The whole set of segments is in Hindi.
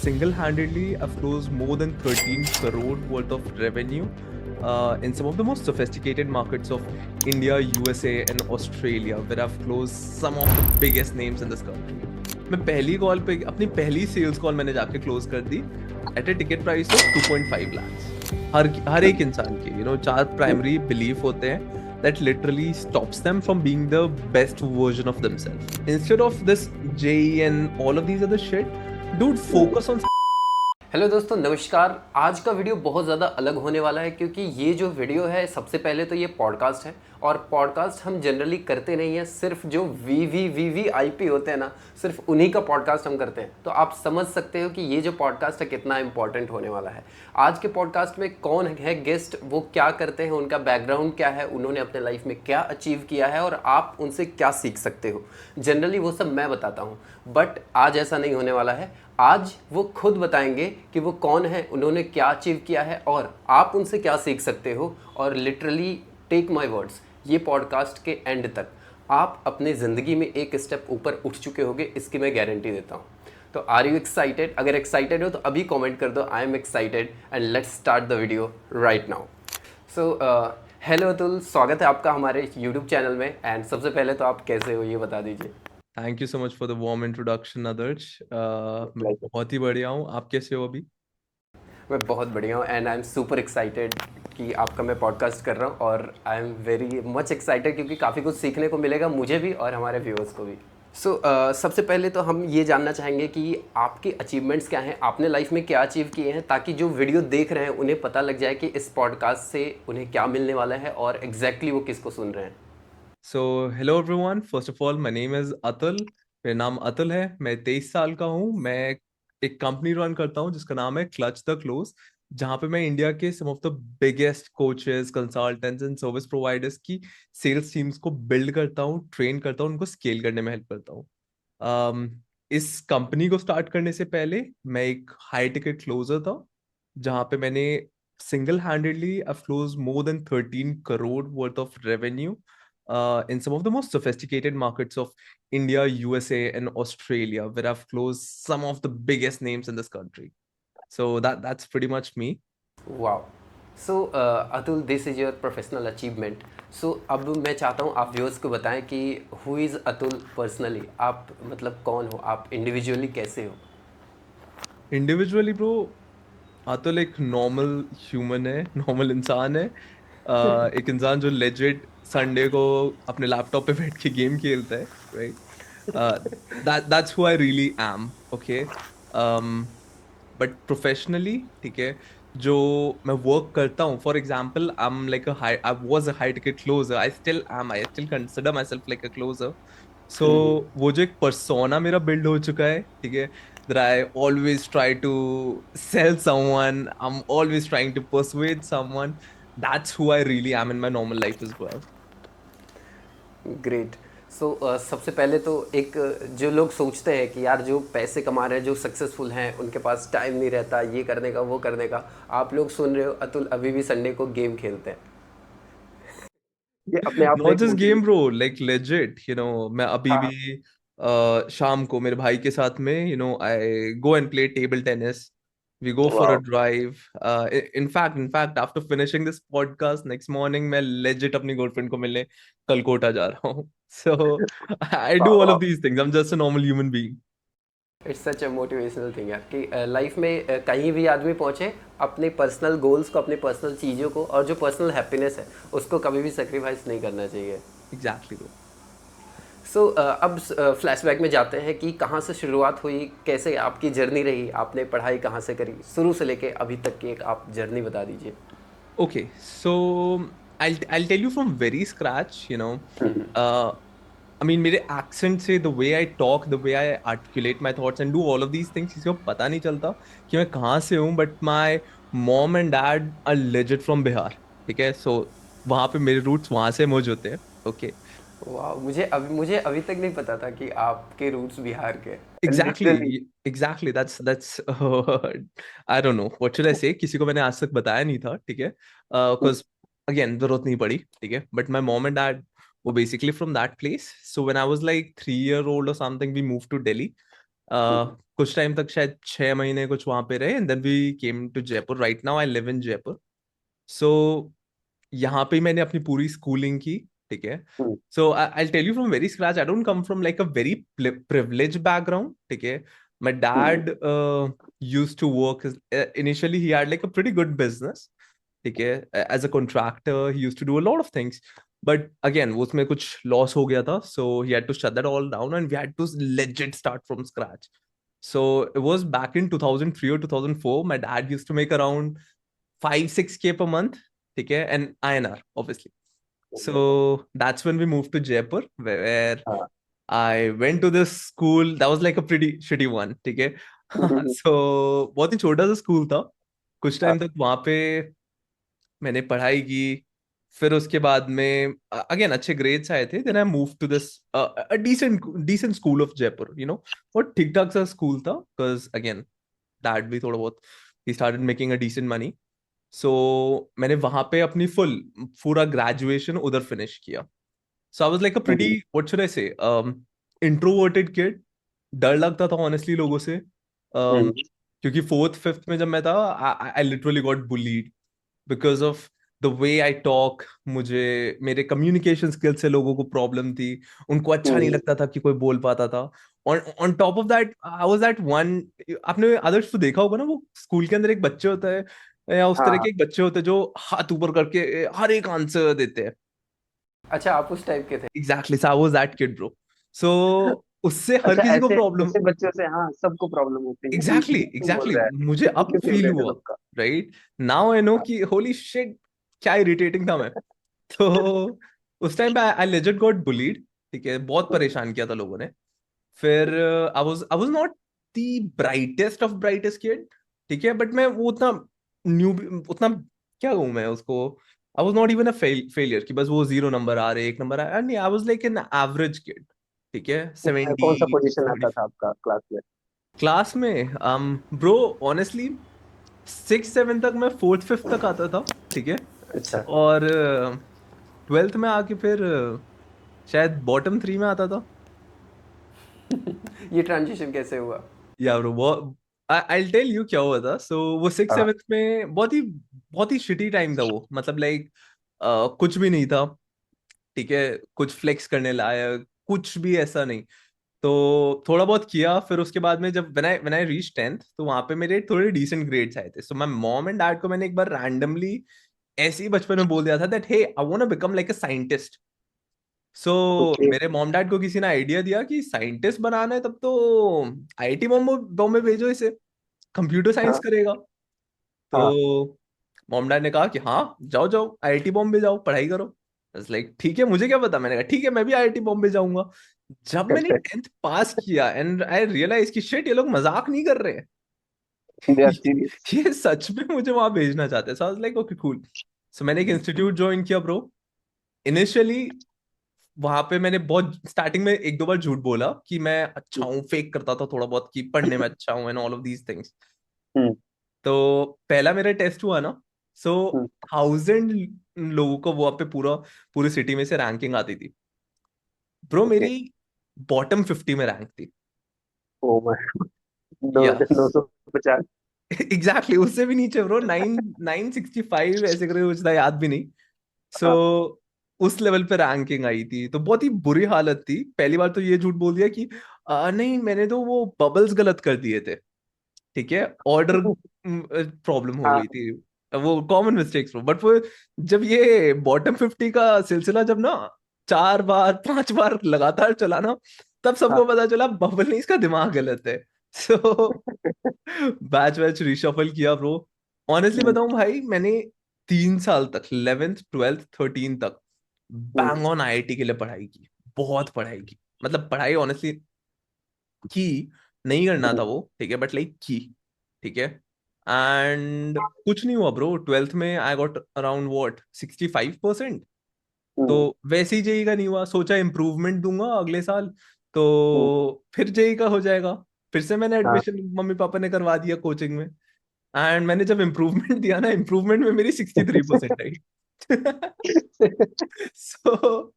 single-handedly I've closed more than 13 crore worth of revenue in some of the most sophisticated markets of India, USA, and Australia, where I've closed some of the biggest names in this country. मैं पहली कॉल पे अपनी पहली सेल्स कॉल मैंने जाके क्लोज कर दी at a ticket price of 2.5 lakhs. हर एक इंसान के चार प्राइमरी बिलीफ होते हैं that literally stops them from being the best version of themselves. Instead of this JE and all of these other shit, dude, focus on. Hello दोस्तों, नमस्कार। आज का वीडियो बहुत ज़्यादा अलग होने वाला है क्योंकि ये जो वीडियो है, सबसे पहले तो ये पॉडकास्ट है और पॉडकास्ट हम जनरली करते नहीं हैं। सिर्फ जो VVIP होते हैं ना, सिर्फ उन्हीं का पॉडकास्ट हम करते हैं। तो आप समझ सकते हो कि ये जो पॉडकास्ट है कितना इंपॉर्टेंट होने वाला है। आज के पॉडकास्ट में कौन है गेस्ट, वो क्या करते हैं, उनका बैकग्राउंड क्या है, उन्होंने अपने लाइफ में क्या अचीव किया है और आप उनसे क्या सीख सकते हो। जनरली वो सब मैं बताता हूँ, बट आज ऐसा नहीं होने वाला है। आज वो खुद बताएंगे कि वो कौन है, उन्होंने क्या अचीव किया है और आप उनसे क्या सीख सकते हो। और लिटरली टेक माय वर्ड्स, ये पॉडकास्ट के एंड तक आप अपने ज़िंदगी में एक स्टेप ऊपर उठ चुके होगे, इसकी मैं गारंटी देता हूँ। तो आर यू एक्साइटेड? अगर एक्साइटेड हो तो अभी कमेंट कर दो, I am excited, and let's start the video right now. So hello Atul, स्वागत है आपका हमारे यूट्यूब चैनल में। एंड सबसे पहले तो आप कैसे हो ये बता दीजिए। Thank you so much for the warm introduction, Adarsh. मैं Pleasure. बहुत ही बढ़िया हूँ. आप कैसे हो अभी? मैं बहुत बढ़िया हूँ and I am super excited कि आपका मैं पॉडकास्ट कर रहा हूँ। और I am very much excited क्योंकि काफ़ी कुछ सीखने को मिलेगा मुझे भी और हमारे व्यूअर्स को भी। सबसे पहले तो हम ये जानना चाहेंगे कि आपके अचीवमेंट्स क्या हैं, आपने लाइफ में क्या अचीव किए हैं, ताकि जो वीडियो देख रहे हैं उन्हें पता लग जाए कि इस पॉडकास्ट से उन्हें क्या मिलने वाला है और एग्जैक्टली वो किसको सुन रहे हैं। So, hello everyone. First of all, my name is Atul. मेरा नाम अतुल है. मैं 23 साल का हूँ. मैं एक कंपनी रन करता हूँ जिसका नाम है क्लच द क्लोज, जहाँ पे मैं इंडिया के some of the biggest coaches, consultants and service providers की सेल्स टीम्स को बिल्ड करता हूँ, ट्रेन करता हूँ, उनको स्केल करने में हेल्प करता हूँ. इस कंपनी को स्टार्ट करने से पहले मैं एक हाई टिकट क्लोजर था, जहाँ पे मैंने single handedly I close more than 13 crore worth of revenue in some of the most sophisticated markets of India, USA, and Australia, where I've closed some of the biggest names in this country. So that's pretty much me. वाह। Atul, this is your professional achievement. अब मैं चाहता हूँ आप व्यूअर्स को बताएं कि हु इज़ अतुल पर्सनली। आप मतलब कौन हो, आप इंडिविजुअली कैसे हो। Individually, bro, अतुल एक नॉर्मल ह्यूमन है, नॉर्मल इंसान है. एक इंसान जो लेजिट संडे को अपने लैपटॉप पे बैठ के गेम खेलता है, right? That's who I really am, okay? But professionally, ठीक है, जो मैं वर्क करता हूँ, for example, I was a high ticket closer, I still consider myself like a closer. So वो जो एक पर्सोना मेरा बिल्ड हो चुका है, ठीक है, that I always try to sell someone, I'm always trying to persuade someone. That's who I really am in my normal life as well. Great. सबसे पहले तो एक जो लोग सोचते हैं कि यार जो पैसे कमा रहे हैं, जो सक्सेसफुल हैं, उनके पास टाइम नहीं रहता ये करने का वो करने का। आप लोग सुन रहे हो, अतुल अभी भी संडे को गेम खेलते हैं। ये अपने आप में Not एक just game, motivation. bro, like legit, मैं अभी हाँ। भी शाम को मेरे भाई के साथ में, I go and play table tennis. We go for a वाह। drive. In fact, after finishing this podcast, next morning मैं legit अपनी girlfriend को मिलने कलकोटा जा रहा हूँ. So I do all of these things. I'm just a normal human being. It's such a motivational thing यार कि लाइफ में कहीं भी आदमी पहुंचे, अपने पर्सनल गोल्स को, अपने पर्सनल चीज़ों को और जो पर्सनल हैप्पीनेस है उसको कभी भी सेक्रीफाइस नहीं करना चाहिए। Exactly, bro. अब फ्लैशबैक में जाते हैं कि कहाँ से शुरुआत हुई, कैसे आपकी जर्नी रही, आपने पढ़ाई कहाँ से करी, शुरू से लेके अभी तक की एक आप जर्नी बता दीजिए। Okay, so I'll tell you from very scratch. Uh, I mean, मेरे accent से, the way I talk, the way I articulate my thoughts and do all of these things, किसी को पता नहीं चलता कि मैं कहाँ से हूँ. But my mom and dad are legit from Bihar, ठीक है? So वहाँ पे मेरे roots वहाँ से मौज होते हैं. Okay. वाह, मुझे अभी तक नहीं पता था कि आपके रूट्स बिहार के literally. Exactly. That's I don't know what should I say. किसी को मैंने आज तक बताया नहीं था, ठीक है? Because again जरूरत नहीं पड़ी, ठीक है? But my mom and dad were basically from that place. So when I was like 3 year old or something, we moved to Delhi. कुछ टाइम तक शायद 6 महीने कुछ वहां पे रहे, and then we came to Jaipur. Right now I live in Jaipur. So यहाँ पे मैंने अपनी पूरी स्कूलिंग की। ठीक है। Hmm. So I tell you from very scratch, I don't come from like a very privilege background. ठीक है। My hmm. Dad used to work initially he had like a pretty good business. ठीक है। As a contractor he used to do a lot of things, but again वो उसमें कुछ loss हो गया था, so he had to shut that all down and we had to legit start from scratch. So it was back in 2003 or 2004. My dad used to make around 5-6K per month. ठीक है, and INR obviously. So that's when we moved to Jaipur, where हाँ। I went to this school that was like a pretty shitty one. ठीक है। हम्म। So बहुत ही छोटा सा स्कूल था। कुछ हाँ। टाइम तक वहां पे मैंने पढ़ाई की। फिर उसके बाद में अगेन अच्छे ग्रेड्स आए थे, then I move to this decent decent school of Jaipur, you know. और ठीक ठाक सा स्कूल था, बिकॉज अगेन डैड भी थोड़ा बहुत ही started making a decent money. So मैंने वहां पे अपनी पूरा ग्रेजुएशन उधर फिनिश किया। So I was like a pretty, hmm. What should I say, introverted kid. डर लगता था ऑनेस्टली लोगों से। हम्म। क्योंकि फोर्थ फिफ्थ में जब मैं था, I literally got bullied because of the way I talk. मुझे मेरे कम्युनिकेशन स्किल से लोगों को प्रॉब्लम थी। उनको अच्छा नहीं हम्म। लगता था कि कोई बोल पाता था। On on top of that I was that one. आपने आदर्श तो देखा होगा ना, वो स्कूल के अंदर एक बच्चे होता है, या उस तरह हाँ। के एक बच्चे होते हैं जो हाथ ऊपर करके हर एक आंसर देते हैं। अच्छा, आप उस टाइप के थे? Exactly, so I was that kid bro. So उससे हर अच्छा, किसी को ऐसे प्रॉब्लम। ऐसे बच्चों से हाँ सबको प्रॉब्लम होती है, यही एग्जैक्टली यही बोल एग्जैक्टली रहा है। मुझे अब उनके फील फेवरेट है हुआ। सबका। राइट नाउ आई नो हाँ। कि होली शिट, क्या इरिटेटिंग था मैं। तो उस टाइम पे आई लेजिट गॉट बुलीड। ठीक है, बहुत हम्म। परेशान किया था लोगों ने। फिर I was not the brightest of brightest kid. ठीक है, बट मैं वो उतना न्यू, उतना क्या कहूँ मैं उसको। I was not even a failure कि बस वो 0 नंबर आ रहे, 1 नंबर आ रहे, नहीं, आई was like an average kid. ठीक है, अच्छा, 70। कौन सा पोजीशन आता था आपका क्लास में? क्लास में ब्रो ऑनेस्टली 6-7 तक मैं फोर्थ फिफ्थ तक आता था। ठीक है। अच्छा। और ट्वेल्थ में आके फिर शायद बॉटम 3 में आता था। ये ट्रांजिशन कैसे हुआ? या ब्रो वो आई टेल यू क्या हुआ था। सो वो सिक्स हाँ। सेवेंथ में बहुत ही शिटी टाइम था वो, मतलब लाइक कुछ भी नहीं था। ठीक है, कुछ फ्लेक्स करने लायक कुछ भी ऐसा नहीं। तो थोड़ा बहुत किया, फिर उसके बाद में जब व्हेन आई रीच 10th, तो वहां पे मेरे थोड़े डिसेंट ग्रेड्स आए थे। So my mom and dad को मैंने एक बार रैंडमली ऐसे ही बचपन में बोल दिया था that hey I want to become like a scientist. So okay. मेरे मॉम डैड को किसी ने आइडिया दिया कि साइंटिस्ट बनाना है, तब तो आईआईटी बॉम्बे बॉम्बे भेजो इसे, कंप्यूटर साइंस हाँ। करेगा। हाँ। तो मॉम डैड ने कहा कि हाँ जाओ जाओ आईआईटी बॉम्बे जाओ पढ़ाई करो। लाइक ठीक है, मुझे क्या पता, मैंने कहा ठीक है मैं भी आईआईटी बॉम्बे जाऊंगा। जब मैंने करेक्ट। 10th पास किया एंड आई रियलाइज कि शिट, ये लोग मजाक नहीं कर रहे हैं। They are serious. ये सच में मुझे वहां भेजना चाहते हैं। So I was like okay cool. So मैंने एक इंस्टीट्यूट ज्वाइन किया ब्रो। इनिशियली वहां पे मैंने बहुत स्टार्टिंग में 1-2 बार झूठ बोला कि मैं अच्छा हूँ, फेक करता था थोड़ा बहुत कि पढ़ने में अच्छा हूँ and all of these things. Hmm. तो पहला मेरा टेस्ट हुआ ना, सो हम्म। 1000 लोगों को वहां पे पूरी सिटी में से रैंकिंग आती थी। Bro okay. मेरी बॉटम 50 में रैंक थी। Oh my. दो यस 950। एग्जैक्टली, उससे भी नीचे ब्रो, 965 ऐसे करके कुछ था, याद भी नहीं। सो हाँ। उस लेवल पे रैंकिंग आई थी, तो बहुत ही बुरी हालत थी। पहली बार तो ये झूठ बोल दिया कि नहीं मैंने तो वो बबल्स गलत कर दिए थे। ठीक है, ऑर्डर प्रॉब्लम हो हाँ। गई थी। वो कॉमन मिस्टेक्स, बट वो जब ये बॉटम 50 का सिलसिला जब ना 4 बार 5 बार लगातार चला ना, तब सबको हाँ। पता चला बबल नहीं, इसका दिमाग गलत है। सो बैच वैच रिशफल किया ब्रो। ऑनेस्टली हम्म। बताऊं भाई, मैंने 3 साल तक 11th 12th 13 तक हम्म। बैंग ऑन आईआईटी के लिए पढ़ाई की। बहुत पढ़ाई की, मतलब पढ़ाई ऑनेस्टली की, नहीं करना था हम्म। वो, ठीक है, बट लाइक की। ठीक है। एंड कुछ नहीं हुआ ब्रो, ट्वेल्थ में आई गॉट अराउंड व्हाट 65%। तो हम्म। वैसे ही जेई का नहीं हुआ, सोचा इम्प्रूवमेंट दूंगा अगले साल, हम्म। तो फिर जेई का हो जाएगा। फिर से मैंने हाँ। एडमिशन मम्मी पापा ने करवा दिया कोचिंग में। एंड मैंने जब इम्प्रूवमेंट दिया ना, इम्प्रूवमेंट में मेरी 63% आई। सो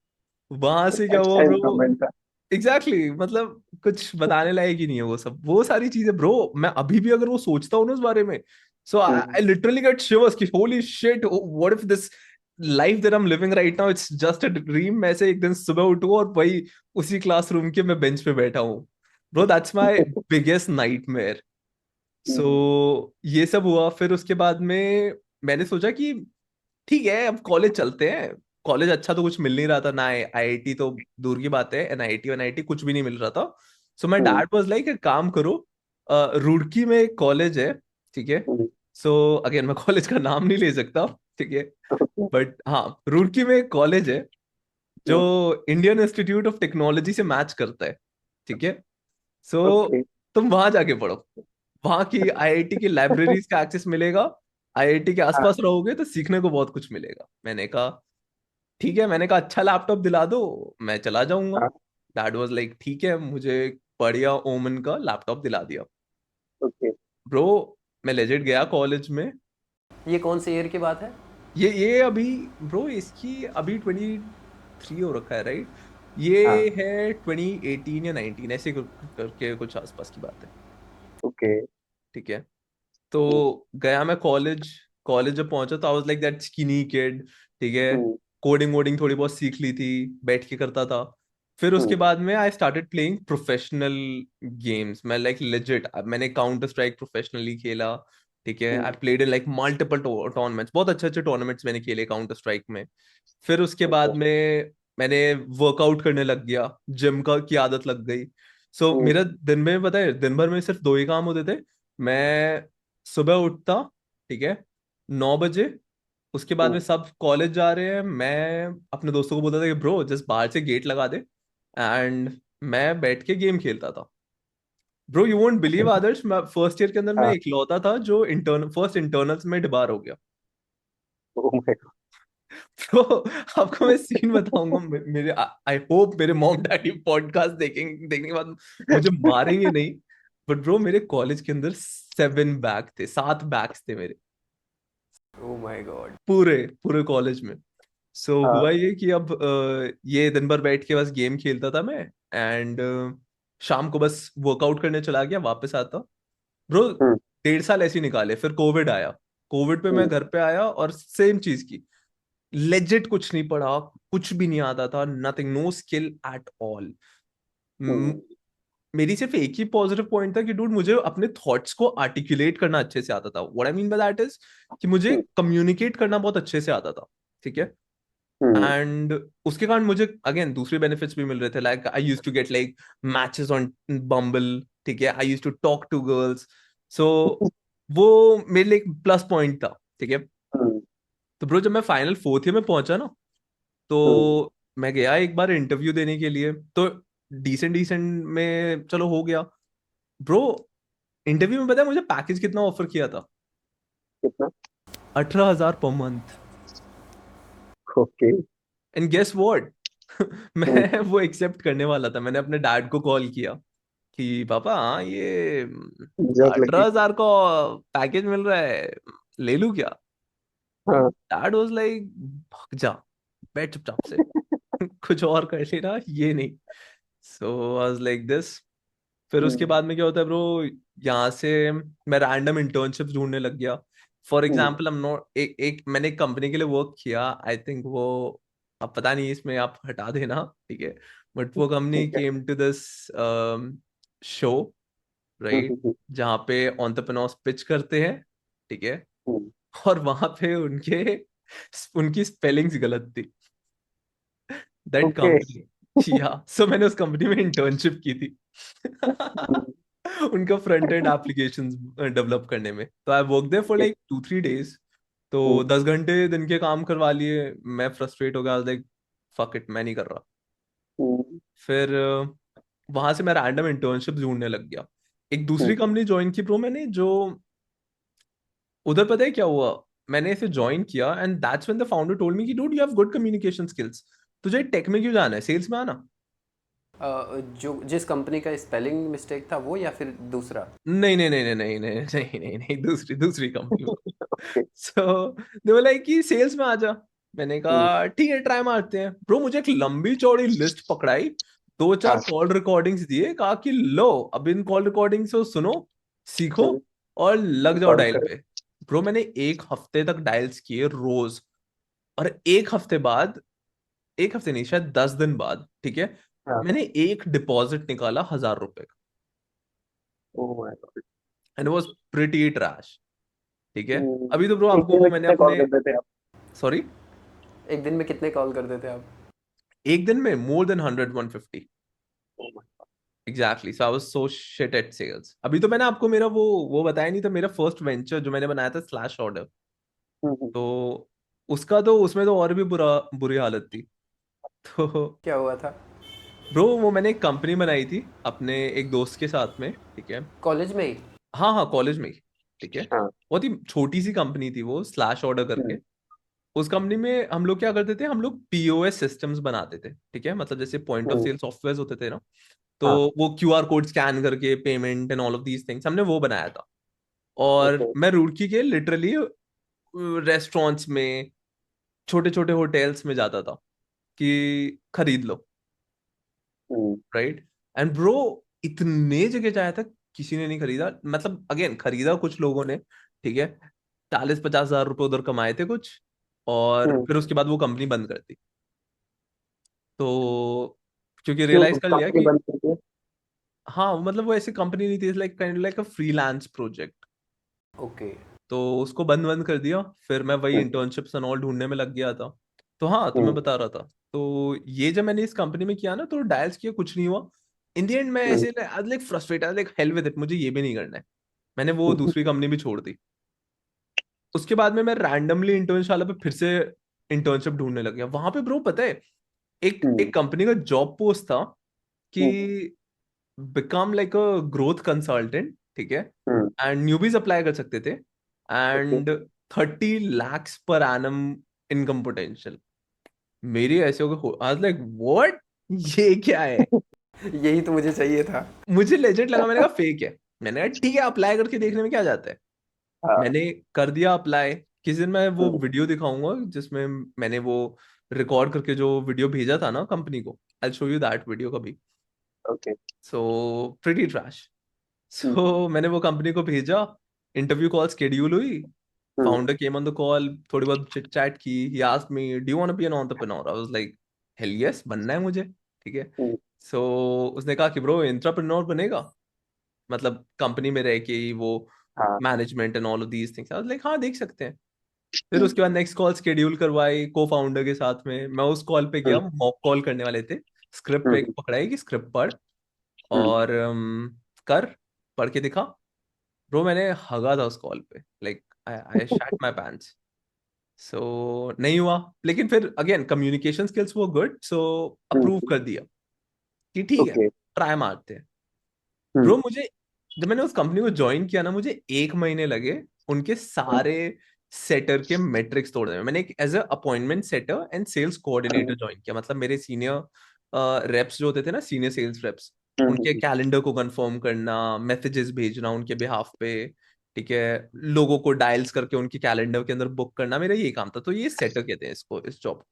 वहां से क्या हुआ अच्छा ब्रो, इम्प्रूवमेंट था। एग्जैक्टली मतलब कुछ बताने लायक ही नहीं है वो सब, वो सारी चीजें ब्रो। मैं अभी भी अगर वो सोचता हूँ ना उस बारे में, सो हम्म, आई लिटरली गेट शिवर्स कि holy shit, what if this life that I am living right now it's just a dream. मैं से एक दिन सुबह उठूं और वही उसी क्लासरूम के मैं बेंच पे बैठा हूँ। Bro that's my biggest nightmare. So ये सब हुआ, फिर उसके बाद में मैंने सोचा कि ठीक है अब कॉलेज चलते हैं। कॉलेज अच्छा तो कुछ मिल नहीं रहा था ना, आईआईटी तो दूर की बात है, एनआईटी एनआईटी कुछ भी नहीं मिल रहा था। So my hmm, dad was like एक काम करो, रुड़की में एक कॉलेज है, ठीक है। हम्म, सो अगेन मैं कॉलेज का नाम नहीं ले सकता, ठीक है। बट हाँ, रुड़की में एक कॉलेज है जो इंडियन इंस्टीट्यूट ऑफ टेक्नोलॉजी से मैच करता है, ठीक है। So okay. तुम वहां जाके पढ़ो, वहां की आईआईटी की लाइब्रेरीज का एक्सेस मिलेगा, आईआईटी के हाँ, आसपास रहोगे तो सीखने को बहुत कुछ मिलेगा। मैंने कहा ठीक है, मैंने कहा अच्छा लैपटॉप दिला दो, मैं चला जाऊंगा। हाँ, डैड वाज लाइक ठीक है, मुझे बढ़िया ओमन का लैपटॉप दिला दिया। ओके। ब्रो मैं लेजिट गया कॉलेज में। ये कौन से ईयर की बात है? ये अभी ब्रो इसकी अभी 23 हो रखा है, राइट। ये हाँ, है 2018 या 19 ऐसे करके कुछ आसपास की बात है, ओके। ठीक है। तो गया मैं कॉलेज। कॉलेज जब पहुंचा तो आई was like that skinny kid, ठीक है। हम्म, कोडिंग वोडिंग थोड़ी बहुत सीख ली थी, बैठ के करता था। फिर उसके हम्म, बाद में I started playing professional games. मैं लाइक लेजिट मैंने काउंटर स्ट्राइक प्रोफेशनली खेला, ठीक है। I hmm, played in like multiple tournaments, बहुत अच्छे अच्छे टूर्नामेंट्स मैंने खेले काउंटर स्ट्राइक में। फिर उसके ओके। बाद में मैंने वर्कआउट करने लग गया, जिम का की आदत लग गई। सो हम्म, मेरा दिन में पता है, दिन भर में सिर्फ दो ही काम होते थे। मैं सुबह उठता, ठीक है, 9 बजे। उसके बाद में हम्म, सब कॉलेज जा रहे हैं, मैं अपने दोस्तों को बोलता था कि ब्रो जस्ट बाहर से गेट लगा दे, एंड मैं बैठ के गेम खेलता था। ब्रो यू वोंट बिलीव आदर्श, मैं फर्स्ट ईयर के अंदर मैं हाँ। इकलौता था जो फर्स्ट इंटरनल्स में डिबार हो गया। Oh my God. तो आपको मैं सीन बताऊंगा, मेरे आई होप मेरे मॉम डैडी पॉडकास्ट देखेंगे, देखने के बाद मुझे मारेंगे नहीं। बट ब्रो मेरे कॉलेज के अंदर 7 बैग थे, 7 बैग्स थे मेरे, ओह माय गॉड। पूरे पूरे कॉलेज में। सो हाँ। हुआ ये कि अब ये दिन भर बैठ के बस गेम खेलता था मैं, एंड शाम को बस वर्कआउट करने चला गया, वापस आता। ब्रो हम्म, 1.5 साल ऐसे ही निकाले, फिर कोविड आया। कोविड पे मैं हम्म, घर पे आया और सेम चीज की, लेजिट कुछ नहीं पढ़ा, कुछ भी नहीं आता था, nothing, no skill at all. हम्म, मेरी सिर्फ एक ही पॉजिटिव पॉइंट था कि डूड मुझे अपने थॉट्स को आर्टिकुलेट करना अच्छे से आता था। What I mean by that is कि मुझे हम्म, कम्युनिकेट करना बहुत अच्छे से आता था, ठीक है। हम्म, एंड उसके कारण मुझे अगेन दूसरे बेनिफिट्स भी मिल रहे थे, like I use to get like matches on Bumble, ठीक है। I use to talk to girls. So वो मेरे लिए एक प्लस पॉइंट था, ठीक है। हम्म, तो ब्रो जब मैं फाइनल फोर्थ ईयर में पहुंचा ना, हम्म, तो मैं गया एक बार इंटरव्यू देने के लिए, तो डिसेंट डिसेंट में चलो हो गया। ब्रो इंटरव्यू में पता है मुझे पैकेज कितना ऑफर किया था? कितना? 18,000 per month. Okay. And guess what, hmm, मैं वो एक्सेप्ट करने वाला था। मैंने अपने डैड को कॉल किया कि पापा हाँ ये जॉब लग अठारह गई। हजार का पैकेज मिल रहा है, ले लूं क्या? हाँ। डैड वाज लाइक भाग जा, बैठ चुपचाप से, कुछ और कर लेना, ये नहीं। सो आई वाज लाइक दिस। फिर उसके हम्म, बाद में क्या होता है ब्रो, यहाँ से मैं रैंडम इंटर्नशिप ढूंढने लग गया। फॉर हम्म, एग्जाम्पल हम नॉट एक मैंने एक कंपनी के लिए वर्क किया, आई थिंक वो, अब पता नहीं, इसमें आप हटा देना, ठीक है। बट वो कंपनी ठीक है। Came to this show, right, hmm, जहाँ पे एंटरप्रेन्योर्स पिच करते हैं, ठीक है। हम्म, और वहां पे उनके उनकी स्पेलिंग्स गलत थी, दैट ओके। कंपनी, या सो मैंने उस कंपनी में इंटर्नशिप की थी। हम्म, उनका फ्रंट एंड एप्लीकेशन डेवलप करने में। तो I work there for okay, like 2-3 days. तो हम्म, 10 घंटे दिन के काम करवा लिए, मैं फ्रस्ट्रेट हो गया, लाइक फक इट, मैं नहीं कर रहा। हम्म, फिर वहां से मैं रैंडम इंटर्नशिप ढूंढने लग गया। एक दूसरी हम्म, कंपनी ज्वाइन की प्रो मैंने, जो उधर पता है क्या हुआ, मैंने इसे ज्वाइन किया and that's when the founder told me कि dude you have good communication skills, तुझे टेक में क्यों जाना है, सेल्स में आना। जो जिस कंपनी का स्पेलिंग मिस्टेक था वो, या फिर दूसरा? नहीं नहीं नहीं नहीं नहीं नहीं नहीं नहीं नहीं, दूसरी दूसरी company. Okay. So they were like कि सेल्स में आ जा। मैंने हम्म, कहा ठीक है ट्राई मारते हैं। ब्रो मुझे एक लंबी चौड़ी लिस्ट पकड़ाई, दो चार हाँ। कॉल रिकॉर्डिंग्स दिए, कहा कि लो अब इन कॉल रिकॉर्डिंग्स को सुनो, सीखो हम्म, और लग जाओ कॉल डायल करो। पे। ब्रो मैंने एक हफ्ते तक डायल्स किए रोज, और एक हफ्ते बाद, एक हफ्ते नहीं शायद 10 दिन बाद, ठीक है, हाँ। मैंने एक डिपॉजिट निकाला 1000 रुपए का। Oh my God. And was pretty trash. ठीक है, अभी तो ब्रो एक दिन आपको में मैंने कितने कॉल अपने, करते थे आप? सॉरी, एक दिन में कितने कॉल करते थे आप? एक दिन में more than 100 150। Oh my exactly, so I was so shit at sales. अभी तो मैंने आपको मेरा वो बताया नहीं था, मेरा फर्स्ट वेंचर जो मैंने बनाया था स्लैश ऑर्डर, गॉड। तो उसका तो उसमें तो और भी बुरी हालत थी। तो क्या हुआ था? ब्रो वो मैंने एक कंपनी बनाई थी अपने एक दोस्त के साथ में, ठीक है। कॉलेज में ही? हाँ हाँ, कॉलेज में ही, ठीक है। हाँ। बहुत ही छोटी सी कंपनी थी वो, स्लैश ऑर्डर करके। हम्म। उस कंपनी में हम लोग क्या करते थे, हम लोग पीओएस सिस्टम्स बनाते थे, ठीक है, मतलब जैसे point of hmm. Sale software होते थे ना, तो हाँ। वो क्यूआर कोड स्कैन करके payment and all of these things हमने वो बनाया था। और ओके। मैं रुड़की के लिटरली रेस्टोरेंट्स में, छोटे छोटे होटल्स में जाता था कि खरीद लो, हम्म। राइट। एंड ब्रो इतने जगह जाया था, किसी ने नहीं खरीदा, मतलब अगेन खरीदा कुछ लोगों ने, ठीक है, 40 50 हजार रुपए उधर कमाए थे कुछ, और हम्म। फिर उसके बाद वो कंपनी बंद कर दी। तो क्योंकि क्यों रियलाइज कर लिया कंपनी कि बंद कर दी? हाँ, मतलब वो ऐसी कंपनी नहीं थी, like kind like a freelance project. Okay. तो उसको बंद बंद कर दिया, फिर मैं वही हम्म। इंटर्नशिप्स एंड ऑल ढूंढने में लग गया था। तो हाँ, तो मैं हम्म। बता रहा था, तो ये जब मैंने इस कंपनी में किया ना, तो डायल्स किया, कुछ नहीं हुआ। इन द एंड मैं हम्म। ऐसे like frustrated, like hell with it, मुझे ये भी नहीं करना है। मैंने वो हम्म। दूसरी कंपनी भी छोड़ दी। उसके बाद में मैं रैंडमली इंटर्नशाला पे फिर से इंटर्नशिप ढूंढने लग गया। वहां पे ब्रो पता है, एक हम्म। एक कंपनी का जॉब पोस्ट था कि hmm. Become like a growth consultant, ठीक है, हम्म। एंड न्यूबीज अप्लाई कर सकते थे, okay. And 30 lakhs per annum income potential. मेरी ऐसे हो गए, आज लाइक व्हाट, ये क्या है। यही तो मुझे चाहिए था। मुझे लेजेंड लगा, मैंने कहा फेक है। मैंने कहा ठीक है, अप्लाई करके देखने में क्या जाता है। हाँ। मैंने कर दिया अप्लाई। किसी दिन मैं वो हम्म। वीडियो दिखाऊंगा जिसमें मैंने वो रिकॉर्ड करके जो वीडियो भेजा था ना कंपनी को, I show you that video कभी। Okay. So pretty trash. Hmm. So मैंने वो कंपनी को भेजा, इंटरव्यू कॉल स्केड्यूल हुई, hmm. Founder came on the call, थोड़ी बहुत चिट चैट की, he asked me do you want to be an entrepreneur, I was like hell yes, बनना है मुझे, ठीक है। हम्म। सो उसने कहा कि ब्रो एंटरप्रेन्योर बनेगा, मतलब कंपनी में रह के ही वो हाँ। Management and all of these things, I was like हाँ देख सकते हैं। फिर हम्म। उसके बाद नेक्स्ट कॉल स्केड्यूल करवाई को फाउंडर के साथ में, मैं उस कॉल पे गया, हम्म। मॉक कॉल करने वाले थे, स्क्रिप्ट पे हम्म। पकड़ाई कि स्क्रिप्ट पढ़, हम्म। और कर, पढ़ के दिखा। ब्रो मैंने हगा था उस कॉल पे, like I I shat my pants. So नहीं हुआ, लेकिन फिर अगेन कम्युनिकेशन स्किल्स वो गुड, सो अप्रूव हम्म। कर दिया कि ठीक है, ओके। ट्राई मारते हैं। हम्म। ब्रो मुझे, जब मैंने उस कंपनी को ज्वाइन किया ना, मुझे 1 महीने लगे उनके हम्म। सारे सेटर के मेट्रिक्स तोड़ने में। मैंने एक as a appointment setter and sales coordinator hmm. Join किया, मतलब मेरे सीनियर रेप्स जो होते थे ना, सीनियर सेल्स रेप्स, उनके हम्म। कैलेंडर को कंफर्म करना, मैसेजेस भेजना उनके बिहाफ पे, ठीक है, लोगों को डायल्स करके उनके कैलेंडर के अंदर बुक करना, मेरा यही काम था। तो ये सेटर कहते हैं इसको, इस जॉब।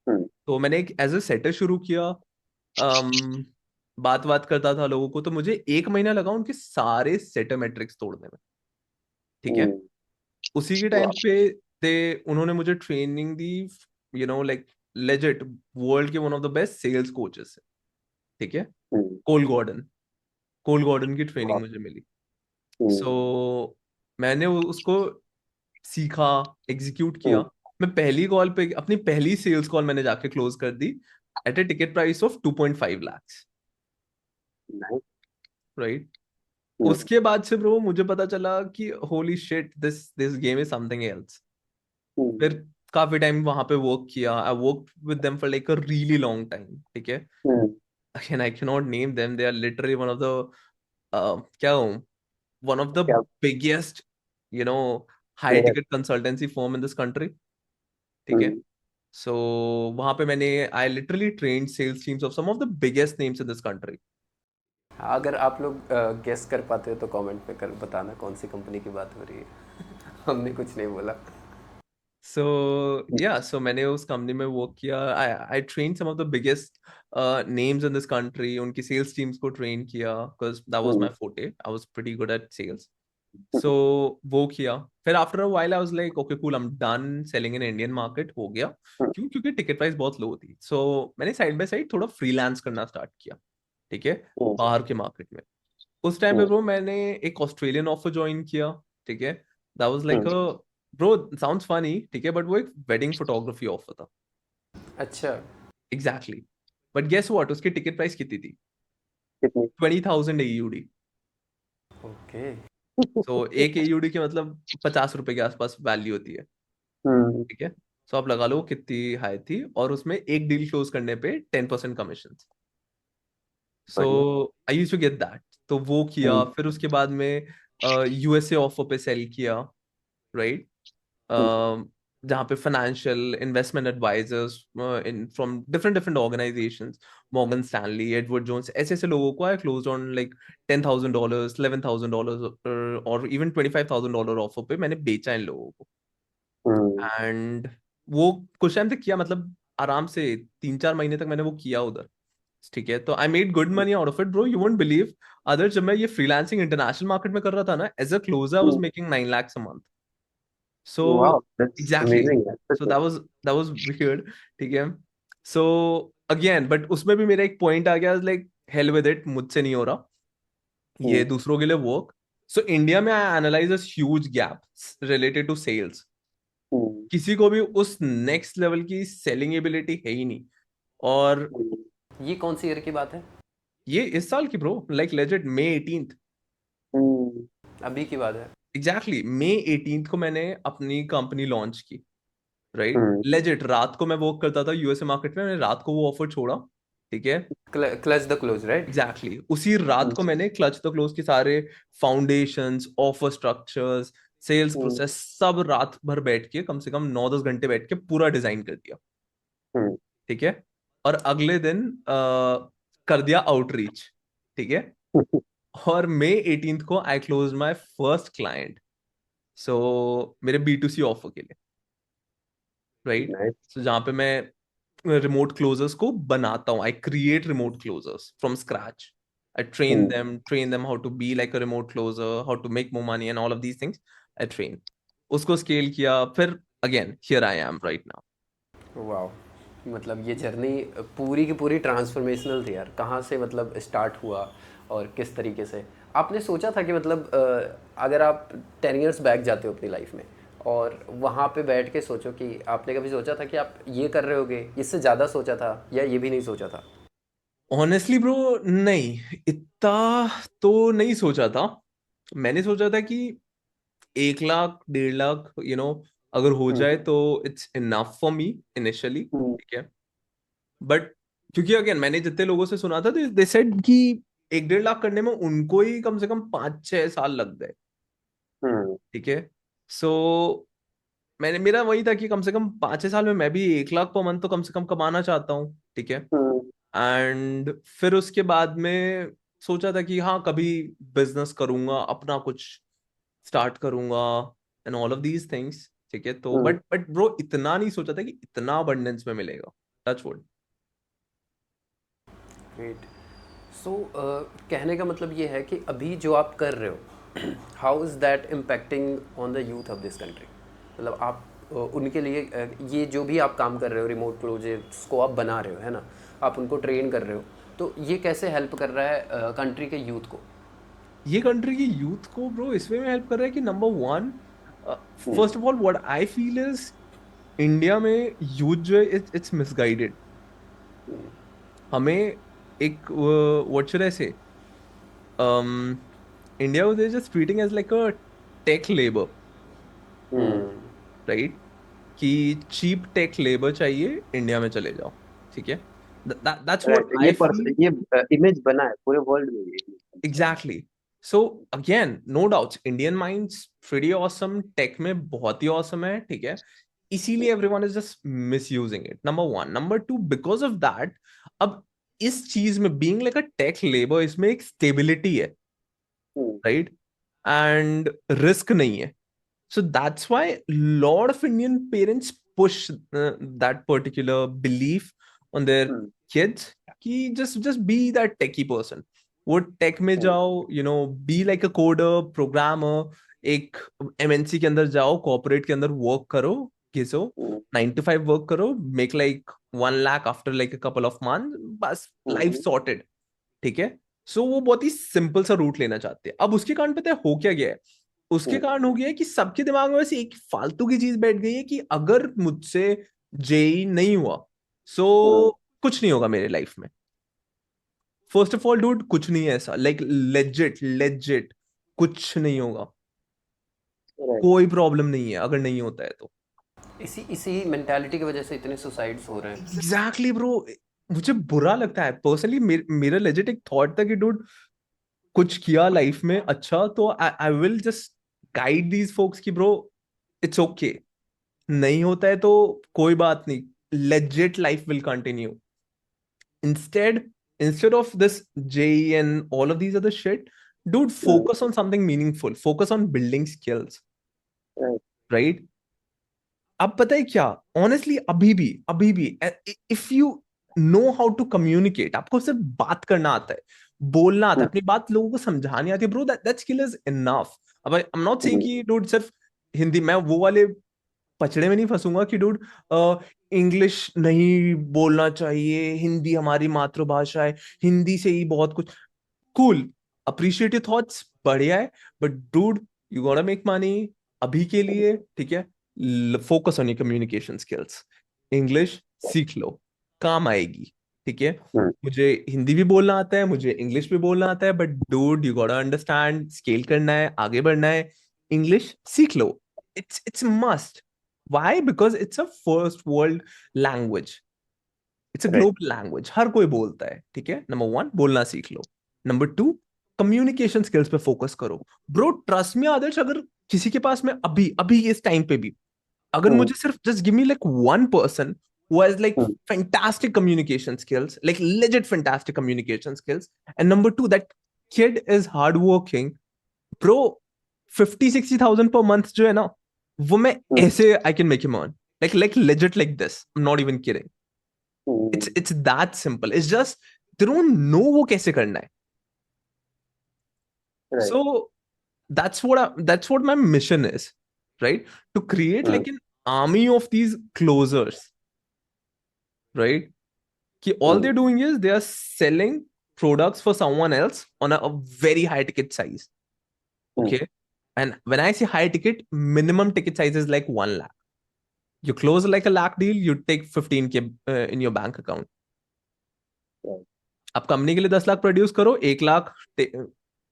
हम्म। तो मैंने एक एज अ सेटर शुरू किया, बात बात करता था लोगों को, तो मुझे 1 महीना लगा उनके सारे सेटर मैट्रिक्स तोड़ने में, ठीक है। हम्म। उसी के टाइम वाह। पे दे उन्होंने मुझे ट्रेनिंग दी, लाइक लेजिट वर्ल्ड के one of the best sales coaches, ठीक है, hmm. Cole Gordon. Cole Gordon की ट्रेनिंग वाह। मुझे मिली। हम्म। सो मैंने उसको सीखा, एग्जीक्यूट किया। हम्म। मैं पहली कॉल पे, अपनी पहली सेल्स कॉल मैंने जाके क्लोज कर दी at a ticket price of 2.5 lakhs, nice. Right. Hmm. उसके बाद से ब्रो मुझे पता चला कि holy shit, this this game is something else. Hmm. फिर काफी टाइम वहां पे वर्क किया, I work with them for like a really long time, ठीक है। Hmm. Again I can not name them, they are literally one of the, क्या हूँ, वन ऑफ द क्या? Biggest, you know high player? Ticket consultancy firm in this country, ठीक है। हम्म। सो वहां पे मैंने, I literally trained sales teams of some of the biggest names in this country. अगर आप लोग गेस कर पाते हो तो कमेंट पे कर बताना कौन सी कंपनी की बात हो रही है। हमने कुछ नहीं बोला। सो मैंने उस कंपनी में वर्क किया. I train some of the biggest names in this country. उनकी सेल्स टीम्स को ट्रेन किया because that was my forte. I was pretty good at sales. So वो किया. फिर after a while I was like okay cool, I am done selling in Indian market. हो गया. क्यों? क्योंकि टिकट प्राइस बहुत लो थी. सो मैंने साइड बाय साइड थोड़ा फ्रीलांस करना स्टार्ट किया. ठीक है. बाहर के मार्केट में. उस टाइम पे ब्रो मैंने एक ऑस्ट्रेलियन ऑफर ज्वाइन किया. ठीक है. That was like a, bro sounds funny, ठीक है, बट वो एक वेडिंग फोटोग्राफी ऑफर था. अच्छा। एग्जैक्टली. बट गेस व्हाट, उसकी टिकट प्राइस कितनी थी? कितनी? 20,000 AUD. ओके। सो एक AUD के मतलब 50 रुपए के आसपास वैल्यू होती है. हम्म। ठीक है. सो आप लगा लो कितनी हाई थी. और उसमें एक डील क्लोज करने पे 10% कमीशन. सो बढ़िया। I use to get that. तो वो किया. हम्म। फिर उसके बाद में USA ऑफर पे सेल किया. राइट. जहाँ पे financial investment advisors in from different different organisations, Morgan Stanley, Edward Jones, ऐसे ऐसे लोगों को आई क्लोज ऑन लाइक $10,000, $11,000 और इवन $25,000 ऑफर पे मैंने बेचा इन लोगों को. हम्म। एंड वो कुछ टाइम तक किया, मतलब आराम से 3-4 महीने तक मैंने वो किया उधर. ठीक है. तो I made good money out of it bro. You won't believe, other जब मैं ये फ्रीलांसिंग इंटरनेशनल मार्केट में कर रहा था ना, as a closer I was making 9 lakhs a month. So वाह, दैट्स एग्जैक्टली. अमेजिंग है सच सो में। That was weird. ठीक है. सो अगेन बट उसमें भी मेरा एक पॉइंट आ गया, लाइक हेल विद इट, मुझसे नहीं हो रहा ये हम्म। दूसरों के लिए वर्क. सो इंडिया में I analyse a huge gap related to sales. Hmm. किसी को भी उस नेक्स्ट लेवल की सेलिंग एबिलिटी है ही नहीं. और हम्म। ये कौन सी ईयर की बात है? ये इस साल की bro, like legend May 18th. हम्म। अभी की बात है? एग्जैक्टली May 18th को मैंने अपनी कंपनी लॉन्च की. राइट. हम्म। लेजिट रात को मैं वर्क करता था USA मार्केट में. मैंने रात को वो ऑफर छोड़ा. ठीक है. Clutch the close, right? Exactly उसी रात को मैंने क्लच द क्लोज के सारे फाउंडेशंस, ऑफर स्ट्रक्चर्स, सेल्स हम्म। प्रोसेस सब रात भर बैठ के, कम से कम 9-10 घंटे बैठ के पूरा डिजाइन कर दिया. हम्म। ठीक है. और अगले दिन कर दिया आउटरीच. ठीक है. और May 18th को I close my first client. So मेरे B2C ऑफर के लिए. राइट. नाइस। सो जहाँ पे मैं रिमोट क्लोजर्स को बनाता हूँ. I create remote closers from scratch. I hmm. Train them how to be like a remote closer, how to make more money and all of these things. I train. उसको स्केल किया. फिर again here I am right now. वाह। मतलब ये जर्नी पूरी की पूरी ट्रांसफॉर्मेशनल थी यार। कहाँ से मतलब स्टार्ट हुआ और किस तरीके से आपने सोचा था कि मतलब अगर आप 10 years बैक जाते हो अपनी लाइफ में और वहाँ पे बैठ के सोचो कि आपने कभी सोचा था कि आप ये कर रहे होगे, इससे ज़्यादा सोचा था या ये भी नहीं सोचा था? ऑनेस्टली ब्रो नहीं, इतना तो नहीं सोचा था. मैंने सोचा था कि 1 लाख 1.5 लाख अगर हो हम्म। जाए तो it's enough for me initially. Hmm. ठीक है. बट क्योंकि अगेन मैंने जितने लोगों से सुना था, तो दे सेड कि 1-1.5 लाख करने में उनको ही कम से कम 5-6 साल लग गए. हम्म। ठीक है. सो मैंने, मेरा वही था कि कम से कम 5-6 साल में मैं भी 1 लाख पर मंथ तो कम से कम कमाना चाहता हूँ. ठीक है. हम्म। एंड फिर उसके बाद में सोचा था कि हाँ कभी बिजनेस करूंगा, अपना कुछ स्टार्ट करूंगा and all of these things. ठीक है. तो हम्म। बट ब्रो इतना नहीं सोचा था कि इतना अबंडेंस में मिलेगा. Touch wood. ग्रेट। सो कहने का मतलब ये है कि अभी जो आप कर रहे हो, how is that impacting on the youth of this country? मतलब आप उनके लिए ये जो भी आप काम कर रहे हो, रिमोट प्रोजेक्ट्स को आप बना रहे हो, है ना, आप उनको ट्रेन कर रहे हो, तो ये कैसे हेल्प कर रहा है कंट्री के यूथ को? ये कंट्री की यूथ को ब्रो इसमें में हेल्प कर रहा है कि number one, hmm. First of all what I feel is, India में यूथ जो है इट्स मिसगाइडेड. हमें एक what should I say, India was just treating as like a tech labour. Hmm. Right. कि चीप टेक लेबर चाहिए, इंडिया में चले जाओ. ठीक है. That's what right, I feel. ये इमेज बना है पूरे वर्ल्ड में ये image बना exactly. So again no doubts, Indian minds pretty awesome, tech में बहुत ही ऑसम है. ठीक है. इसीलिए everyone is just misusing it. Number one. Number two, because of that, अब इस चीज में being like a tech labour, इसमें एक स्टेबिलिटी है. है। राइट. एंड रिस्क नहीं है. So that's why a lot of Indian parents push that particular belief on their hmm, kids कि just be that techie person. वो टेक में हम्म, जाओ, B like a coder, programmer, एक एमएनसी के अंदर जाओ, कॉर्पोरेट के अंदर वर्क करो, घिसो, हम्म, 9 to 5 वर्क करो, make like 1 lakh after like a couple of month, बस लाइफ हम्म, सॉर्टेड। ठीक है। सो वो बहुत ही सिंपल सा रूट लेना चाहते हैं। अब उसके कारण पता है हो क्या गया है? उसके हम्म, कारण हो गया है कि सबके दिमाग में वैसे एक फालतू की चीज बैठ गई है कि अगर मुझसे जेई नहीं हुआ, सो हम्म, कुछ नहीं होगा मेरे लाइफ में। फर्स्ट ऑफ ऑल डूड, कुछ नहीं है ऐसा, लाइक लेजिट लेजिट कुछ नहीं होगा। right, कोई प्रॉब्लम नहीं है अगर नहीं होता है तो। इसी इसी मेंटालिटी की वजह से इतने सुसाइड्स हो रहे हैं। Exactly bro. मुझे बुरा लगता है पर्सनली, मेरा लेजिट एक थॉट था कि डूड कुछ किया लाइफ में अच्छा तो I will just guide these folks कि ब्रो इट्स ओके, नहीं होता है तो कोई बात नहीं, legit life will continue. Instead, instead of this JE and all of these other shit, dude, hmm, focus on something meaningful. Focus on building skills, right, right? अब पता है क्या, ऑनेस्टली अभी भी if you know how to communicate, आपको सिर्फ बात करना आता है, बोलना आता है, हम्म, अपनी बात लोगों को समझानी आती है, bro that skill is enough. अब I am not saying hmm, कि डूड सिर्फ हिंदी, मैं वो वाले पचड़े में नहीं फंसूंगा कि डूड इंग्लिश नहीं बोलना चाहिए, हिंदी हमारी मातृभाषा है, हिंदी से ही बहुत कुछ। कूल, अप्रिशिएट योर थॉट्स, बढ़िया है, बट डूड यू गोटा मेक मनी अभी के लिए, ठीक है। Focus on your communication skills. English सीख लो, काम आएगी, ठीक है। हम्म, मुझे हिंदी भी बोलना आता है, मुझे इंग्लिश भी बोलना आता है, but dude you gotta understand, scale करना है, आगे बढ़ना है, इंग्लिश सीख लो। It's must. Why? Because it's a first world language, it's a right, global language, हर कोई बोलता है, ठीक है। नंबर वन, बोलना सीख लो। नंबर टू, कम्युनिकेशन स्किल्स पे फोकस करो। ब्रो ट्रस्ट मी आदर्श, अगर किसी के पास में अभी अभी इस टाइम पे भी, अगर हम्म, मुझे सिर्फ just give me like one person who has like hmm, fantastic communication skills, like legit fantastic communication skills, and number two, that kid is hardworking, bro, 50-60 thousand per month जो है ना, वो मैं हम्म, ऐसे I can make him earn, like legit like this, I'm not even kidding. It's that simple. It's just they don't know वो कैसे करना है. right, So that's what my mission is, right? To create hmm, like an army of these closers, right? कि all hmm, they're doing is they are selling products for someone else on a very high ticket size. Hmm, Okay. And when I say high ticket, minimum ticket size is like 1 lakh. You close like a lakh deal, you take 15K in your bank account. right, आप कंपनी के लिए 10 लाख प्रोड्यूस करो, 1 lakh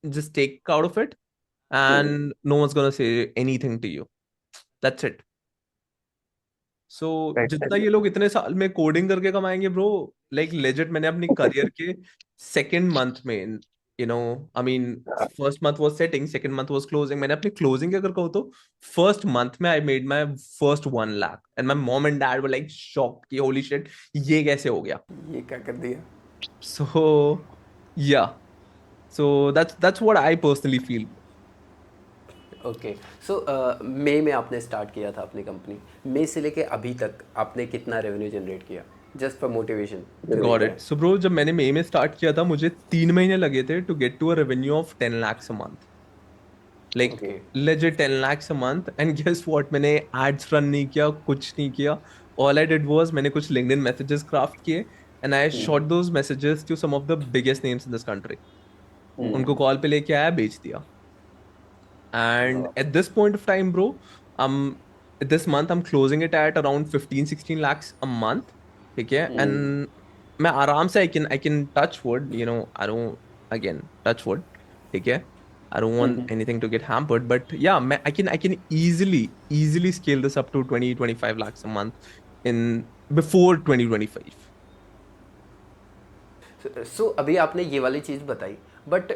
just take out of it, hmm, and no one's gonna say anything to you. That's it. So right, जितना ये लोग इतने साल में कोडिंग करके कमाएंगे ब्रो, लाइक लेजिट मैंने अपनी करियर के सेकंड मंथ में, I mean, first month was setting, second month was closing, मैंने अपनी क्लोजिंग अगर कहूँ तो फर्स्ट मंथ में I made my first 1 lakh, and my mom and dad were like shock कि होली शिट, ये कैसे हो गया? ये क्या कर दिया। So yeah, so that's what I personally feel. Okay. So मई में आपने स्टार्ट किया था अपनी कंपनी, मई से लेके अभी तक आपने कितना रेवेन्यू जनरेट किया, जस्ट फॉर मोटिवेशन जो गॉट मिलता इट। है। सो ब्रो जब मैंने मई में स्टार्ट किया था, मुझे 3 महीने लगे थे to get to a revenue of 10 lakhs a month, like okay. legit 10 lakhs a month. And guess what, मैंने एड्स रन नहीं किया, कुछ नहीं किया। ऑल आई डिड वाज, मैंने कुछ लिंक्डइन मैसेजेस क्राफ्ट किए, and I shot those messages to some of the biggest names in this country. उनको कॉल पे लेके आया, बेच दिया। एंड वाह। At this point of time bro, um this month I'm closing it at around 15-16 lakhs a month, ठीक है। एंड मैं आराम से I can touch wood, I don't, again, touch wood, ठीक है। I don't want anything to get hampered, but yeah, I can easily scale this up to 20-25 lakhs a month in before 2025. सो अभी आपने ये वाली चीज़ बताई, बट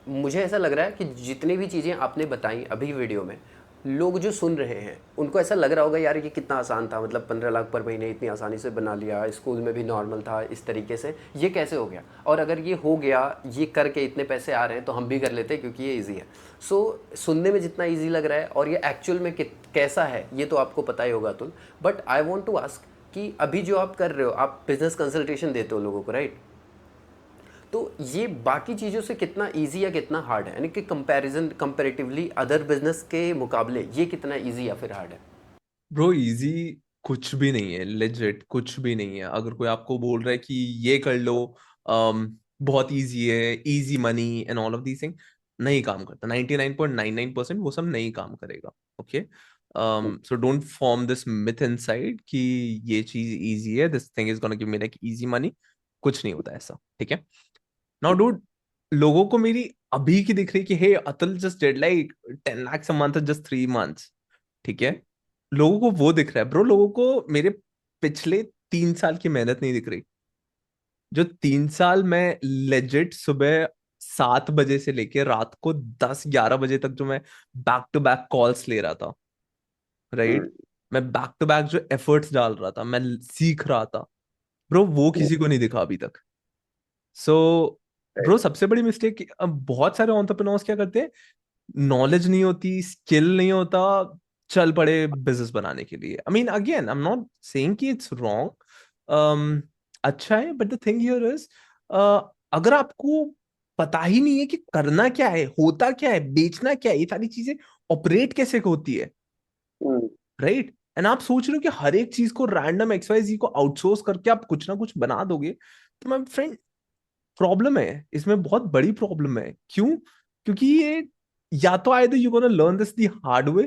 मुझे ऐसा लग रहा है कि जितनी भी चीज़ें आपने बताई अभी वीडियो में, लोग जो सुन रहे हैं उनको ऐसा लग रहा होगा यार ये कितना आसान था, मतलब 15 लाख पर महीने इतनी आसानी से बना लिया, स्कूल में भी नॉर्मल था, इस तरीके से ये कैसे हो गया, और अगर ये हो गया, ये करके इतने पैसे आ रहे हैं तो हम भी कर लेते हैं क्योंकि ये ईजी है। सो सुनने में जितना ईजी लग रहा है और ये एक्चुअल में कैसा है ये तो आपको पता ही होगा Atul. But I want to ask कि अभी जो आप कर रहे हो, आप बिजनेस कंसल्टेशन देते हो लोगों को, राइट? तो ये बाकी चीज़ों से कितना इजी या कितना हार्ड है, यानी कि कंपैरेटिवली अदर बिजनेस के मुकाबले ये कितना इजी या फिर हार्ड है? ब्रो इजी कुछ भी नहीं है, लेजिट कुछ भी नहीं है। अगर कोई आपको बोल रहा है कि ये कर लो, बहुत इजी है, easy money and all of these thing, नहीं काम करता। 99.99% वो सब नहीं काम करेगा। Okay, so don't form this myth inside कि ये चीज इजी है, this thing is gonna give me like easy money. कुछ नहीं होता ऐसा, ठीक है? नाउ डूड, लोगों को मेरी अभी की दिख रही कि hey Atul just did like 10 lakhs a month just 3 months, ठीक है? लोगों को वो दिख रहा है ब्रो, लोगों को मेरे पिछले 3 साल की मेहनत नहीं दिख रही। जो 3 साल मैं लेजिट सुबह 7 बजे से लेके रात को 10-11 बजे तक जो मैं बैक टू बैक कॉल्स ले रहा था, राइट? मैं बैक टू बैक जो एफर्ट्स डाल रहा था, मैं सीख रहा था, ब्रो वो किसी को नहीं दिखा अभी तक। सो ब्रो सबसे बड़ी मिस्टेक, बहुत सारे एंटरप्रेन्योर्स क्या करते हैं, नॉलेज नहीं होती, स्किल नहीं होता, चल पड़े बिजनेस बनाने के लिए। I mean again I am not saying कि इट्स रॉन्ग, अच्छा है, but the thing here is, अगर आपको पता ही नहीं है कि करना क्या है, होता क्या है, बेचना क्या है, ये सारी चीजें ऑपरेट कैसे होती है, राइट? एंड आप सोच रहे हो कि हर एक चीज को रैंडम XYZ को आउटसोर्स करके आप कुछ ना कुछ बना दोगे, तो माय फ्रेंड प्रॉब्लम है इसमें, बहुत बड़ी प्रॉब्लम है। क्यों? क्योंकि ये या तो आए you gonna learn this the hard way,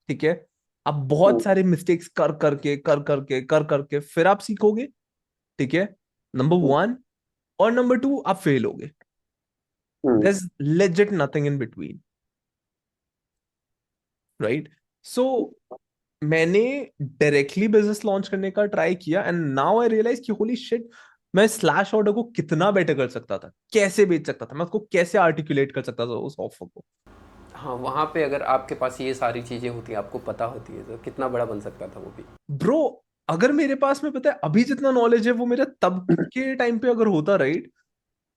ठीक है? आप बहुत सारे मिस्टेक्स कर करके फिर आप सीखोगे, ठीक है? Number one. और नंबर टू, आप फेल होगे। There is legit nothing in between, right? So मैंने डायरेक्टली बिजनेस लॉन्च करने का ट्राई किया एंड नाउ आई रियलाइज कि होली शिट, मैं स्लैश ऑर्डर को कितना बेटर कर सकता था, कैसे बेच सकता था, मैं उसको कैसे आर्टिकुलेट कर सकता था उस ऑफर को। हाँ, वहाँ पे अगर आपके पास ये सारी चीज़ें होती, आपको पता होती है, तो कितना बड़ा बन सकता था वो भी। ब्रो अगर मेरे पास में पता है अभी जितना नॉलेज है वो मेरा तब के टाइम पे अगर होता, राइट,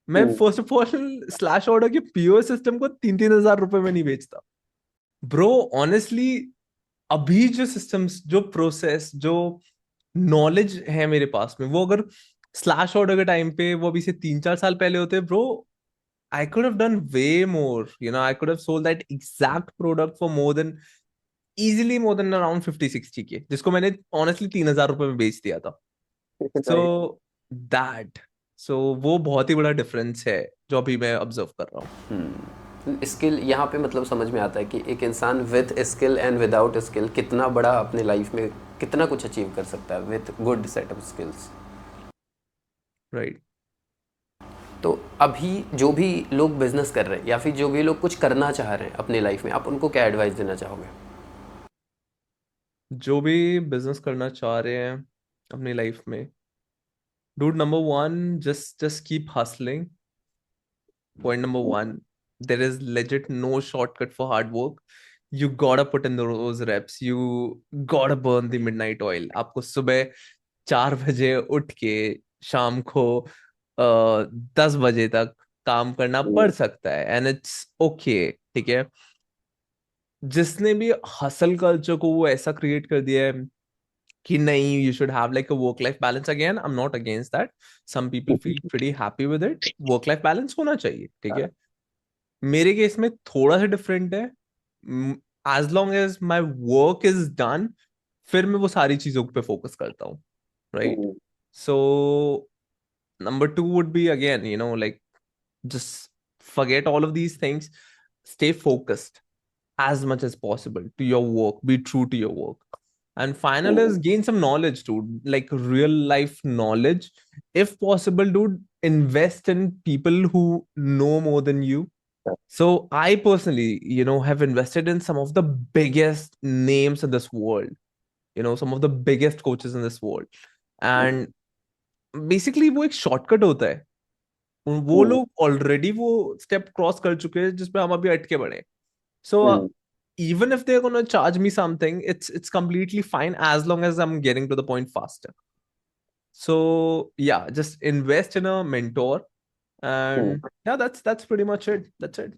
मैं first of all slash order के पीओएस सिस्टम को 3-3 हजार रुपए में नहीं बेचता। ब्रो ऑनेस्टली अभी जो सिस्टम्स, जो प्रोसेस, जो नॉलेज है मेरे पास में, वो अगर स्लैश ऑर्डर के टाइम पे वो अभी से 3-4 साल पहले होते, bro I could have done way more, I could have sold that exact product for more than, easily more than around 50-60 के, जिसको मैंने ऑनेस्टली 3 हजार रुपए में बेच दिया था। सो दैट, सो वो बहुत ही बड़ा डिफरेंस है जो अभी मैं ऑब्जर्व कर रहा हूँ। स्किल यहाँ पे मतलब समझ में आता है कि एक इंसान with skill and without skill कितना बड़ा अपने लाइफ में कितना कुछ अचीव कर सकता है with good set of skills. Right. तो अभी जो भी लोग बिजनेस कर रहे हैं या फिर जो भी लोग कुछ करना चाह रहे हैं अपने लाइफ में, आप उनको क्या एडवाइस देना चाहोगे? जो भी बिजनेस करना चाह रहे हैं अपनी लाइफ में, dude, number one, just keep hustling. Point number one, there is legit no shortcut for hard work. You gotta put in those reps. You gotta burn the midnight oil. आपको सुबह 4 बजे उठ के शाम को 10 बजे तक काम करना पड़ सकता है, एंड इट्स ओके, ठीक है? जिसने भी हसल कल्चर को वो ऐसा क्रिएट कर दिया है कि नहीं, you should have like a work life balance, again I am not against that. Some people feel pretty happy with it, work life balance होना चाहिए, ठीक है? मेरे केस में थोड़ा सा डिफरेंट है। As long as my work is done, फिर मैं वो सारी चीजों पे फोकस करता हूँ, right? So number two would be again, like just forget all of these things, stay focused as much as possible to your work, be true to your work. And final is gain some knowledge, dude, like real life knowledge. If possible, dude, invest in people who know more than you. So I personally, have invested in some of the biggest names in this world, some of the biggest coaches in this world. And basically वो एक शॉर्टकट होता है, वो लोग ऑलरेडी वो स्टेप क्रॉस कर चुके हैं जिसपे हम अभी अटके पड़े। सो even if they're going to charge me something, it's completely fine as long as I'm getting to the point faster. So yeah, just invest in a mentor, Hmm. and yeah, that's pretty much it. That's it.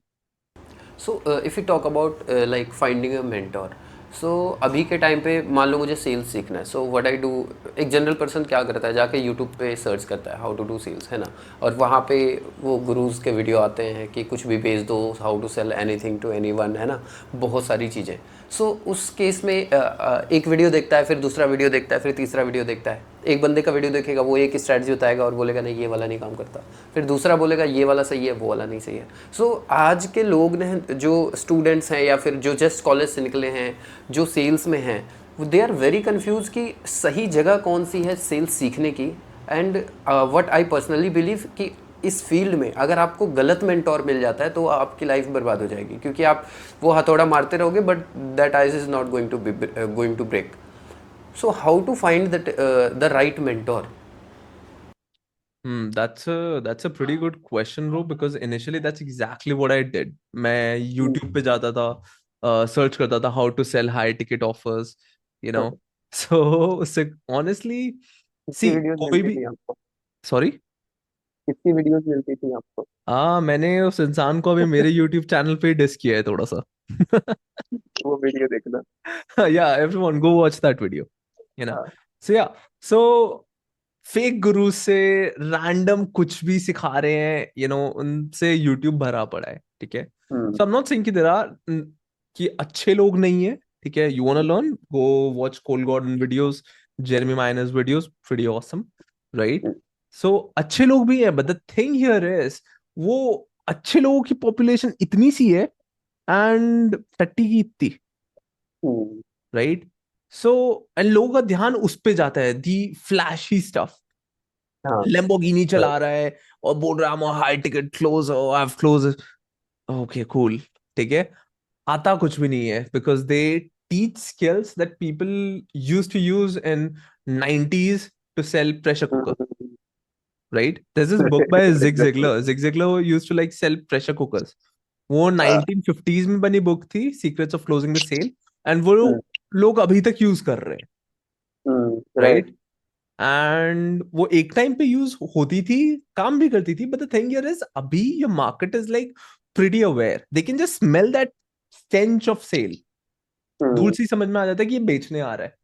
So if you talk about like finding a mentor, so अभी के टाइम पे मान लो मुझे सेल्स सीखना है, सो व्हाट आई डू, एक जनरल पर्सन क्या करता है, जाके यूट्यूब पे सर्च करता है हाउ टू डू सेल्स, है ना, और वहाँ पे वो गुरुज के वीडियो आते हैं कि कुछ भी बेच दो, how to sell anything to anyone, है ना, बहुत सारी चीज़ें। सो उस केस में एक वीडियो देखता है, फिर दूसरा वीडियो देखता है, फिर तीसरा वीडियो देखता है। एक बंदे का वीडियो देखेगा, वो एक स्ट्रैटेजी बताएगा और बोलेगा नहीं ये वाला नहीं काम करता, फिर दूसरा बोलेगा ये वाला सही है, वो वाला नहीं सही है। सो आज के लोग ने, जो स्टूडेंट्स हैं या फिर जो जस्ट कॉलेज से निकले हैं, जो सेल्स में हैं, दे आर वेरी कंफ्यूज कि सही जगह कौन सी है सेल्स सीखने की। And what I personally believe कि इस फील्ड में अगर आपको गलत मेंटोर मिल जाता है तो आपकी लाइफ बर्बाद हो जाएगी, क्योंकि आप वो हथौड़ा मारते रहोगे but that ice is not going to break. So how to find that the right mentor? That's a pretty good question, bro, because initially that's exactly what I did. मैं YouTube पे जाता था, सर्च करता था how to sell high ticket offers, you know. So उससे honestly, कितनी see, वीडियोस कोई मिलती भी, थी आपको? sorry, कितनी वीडियोस मिलती थी आपको? मैंने उस इंसान को अभी मेरे YouTube चैनल पे डिस किया है थोड़ा सा. वो वीडियो देखना। Yeah, everyone go watch that video, you know. हाँ। So yeah, so फेक गुरु से रैंडम कुछ भी सिखा रहे हैं, उनसे यूट्यूब भरा पड़ा है, ठीक है. Hmm. So I am not saying कि देयर आर कि अच्छे लोग नहीं है, ठीक है. You want to learn, go watch Cole Gordon videos, Jeremy Miners videos, pretty awesome, right. Hmm. So अच्छे लोग भी हैं, but the thing here is, वो अच्छे लोगों की पॉपुलेशन इतनी सी है एंड टट्टी की इतनी, हम्म। राइट. सो एंड लोगों का ध्यान उस पे जाता है, दी फ्लैशी स्टफ. हाँ। Lamborghini right। चला रहा है और बोल रहा है high ticket close, I have close. Okay cool, ठीक है. आता कुछ भी नहीं है, because they teach skills that people used to use in 90s to sell pressure cooker, hmm. right? There's this book by Zig exactly. Ziglar. Zig Ziglar used to like sell pressure cookers. वो हाँ। 1950s में बनी बुक थी, secrets of closing the sale, and वो हम्म। लोग अभी तक यूज कर रहे हैं, राइट। राइट. एंड वो एक टाइम पे यूज होती थी, काम भी करती थी, but the thing here is अभी your market is like pretty aware, they can just smell that stench of sale. दूर हम्म। से ही समझ में आ जाता है कि ये बेचने आ रहा है,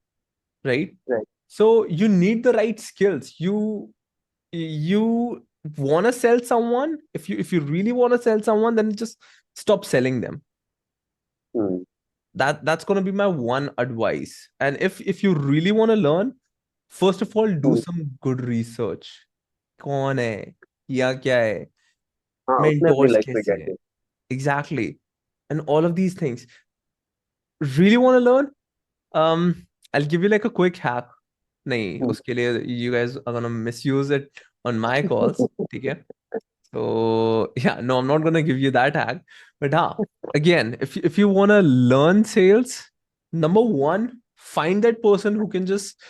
right. Right. So you need the right skills. You want to sell someone. If you really want to sell someone, then just stop selling them. Hmm. That's going to be my one advice. And if you really want to learn, first of all, do hmm. some good research. कौन है या क्या है, हाँ, उसने अपनी mentors लाइफ में कैसे क्या हैं, किया? exactly, and all of these things. Really want to learn? I'll give you like a quick hack. नहीं, हम्म। उसके लिए you guys are gonna misuse it on my calls, ठीक है. So yeah, no, I'm not gonna give you that hack. But again, if you wanna learn sales, number one, find that person who can just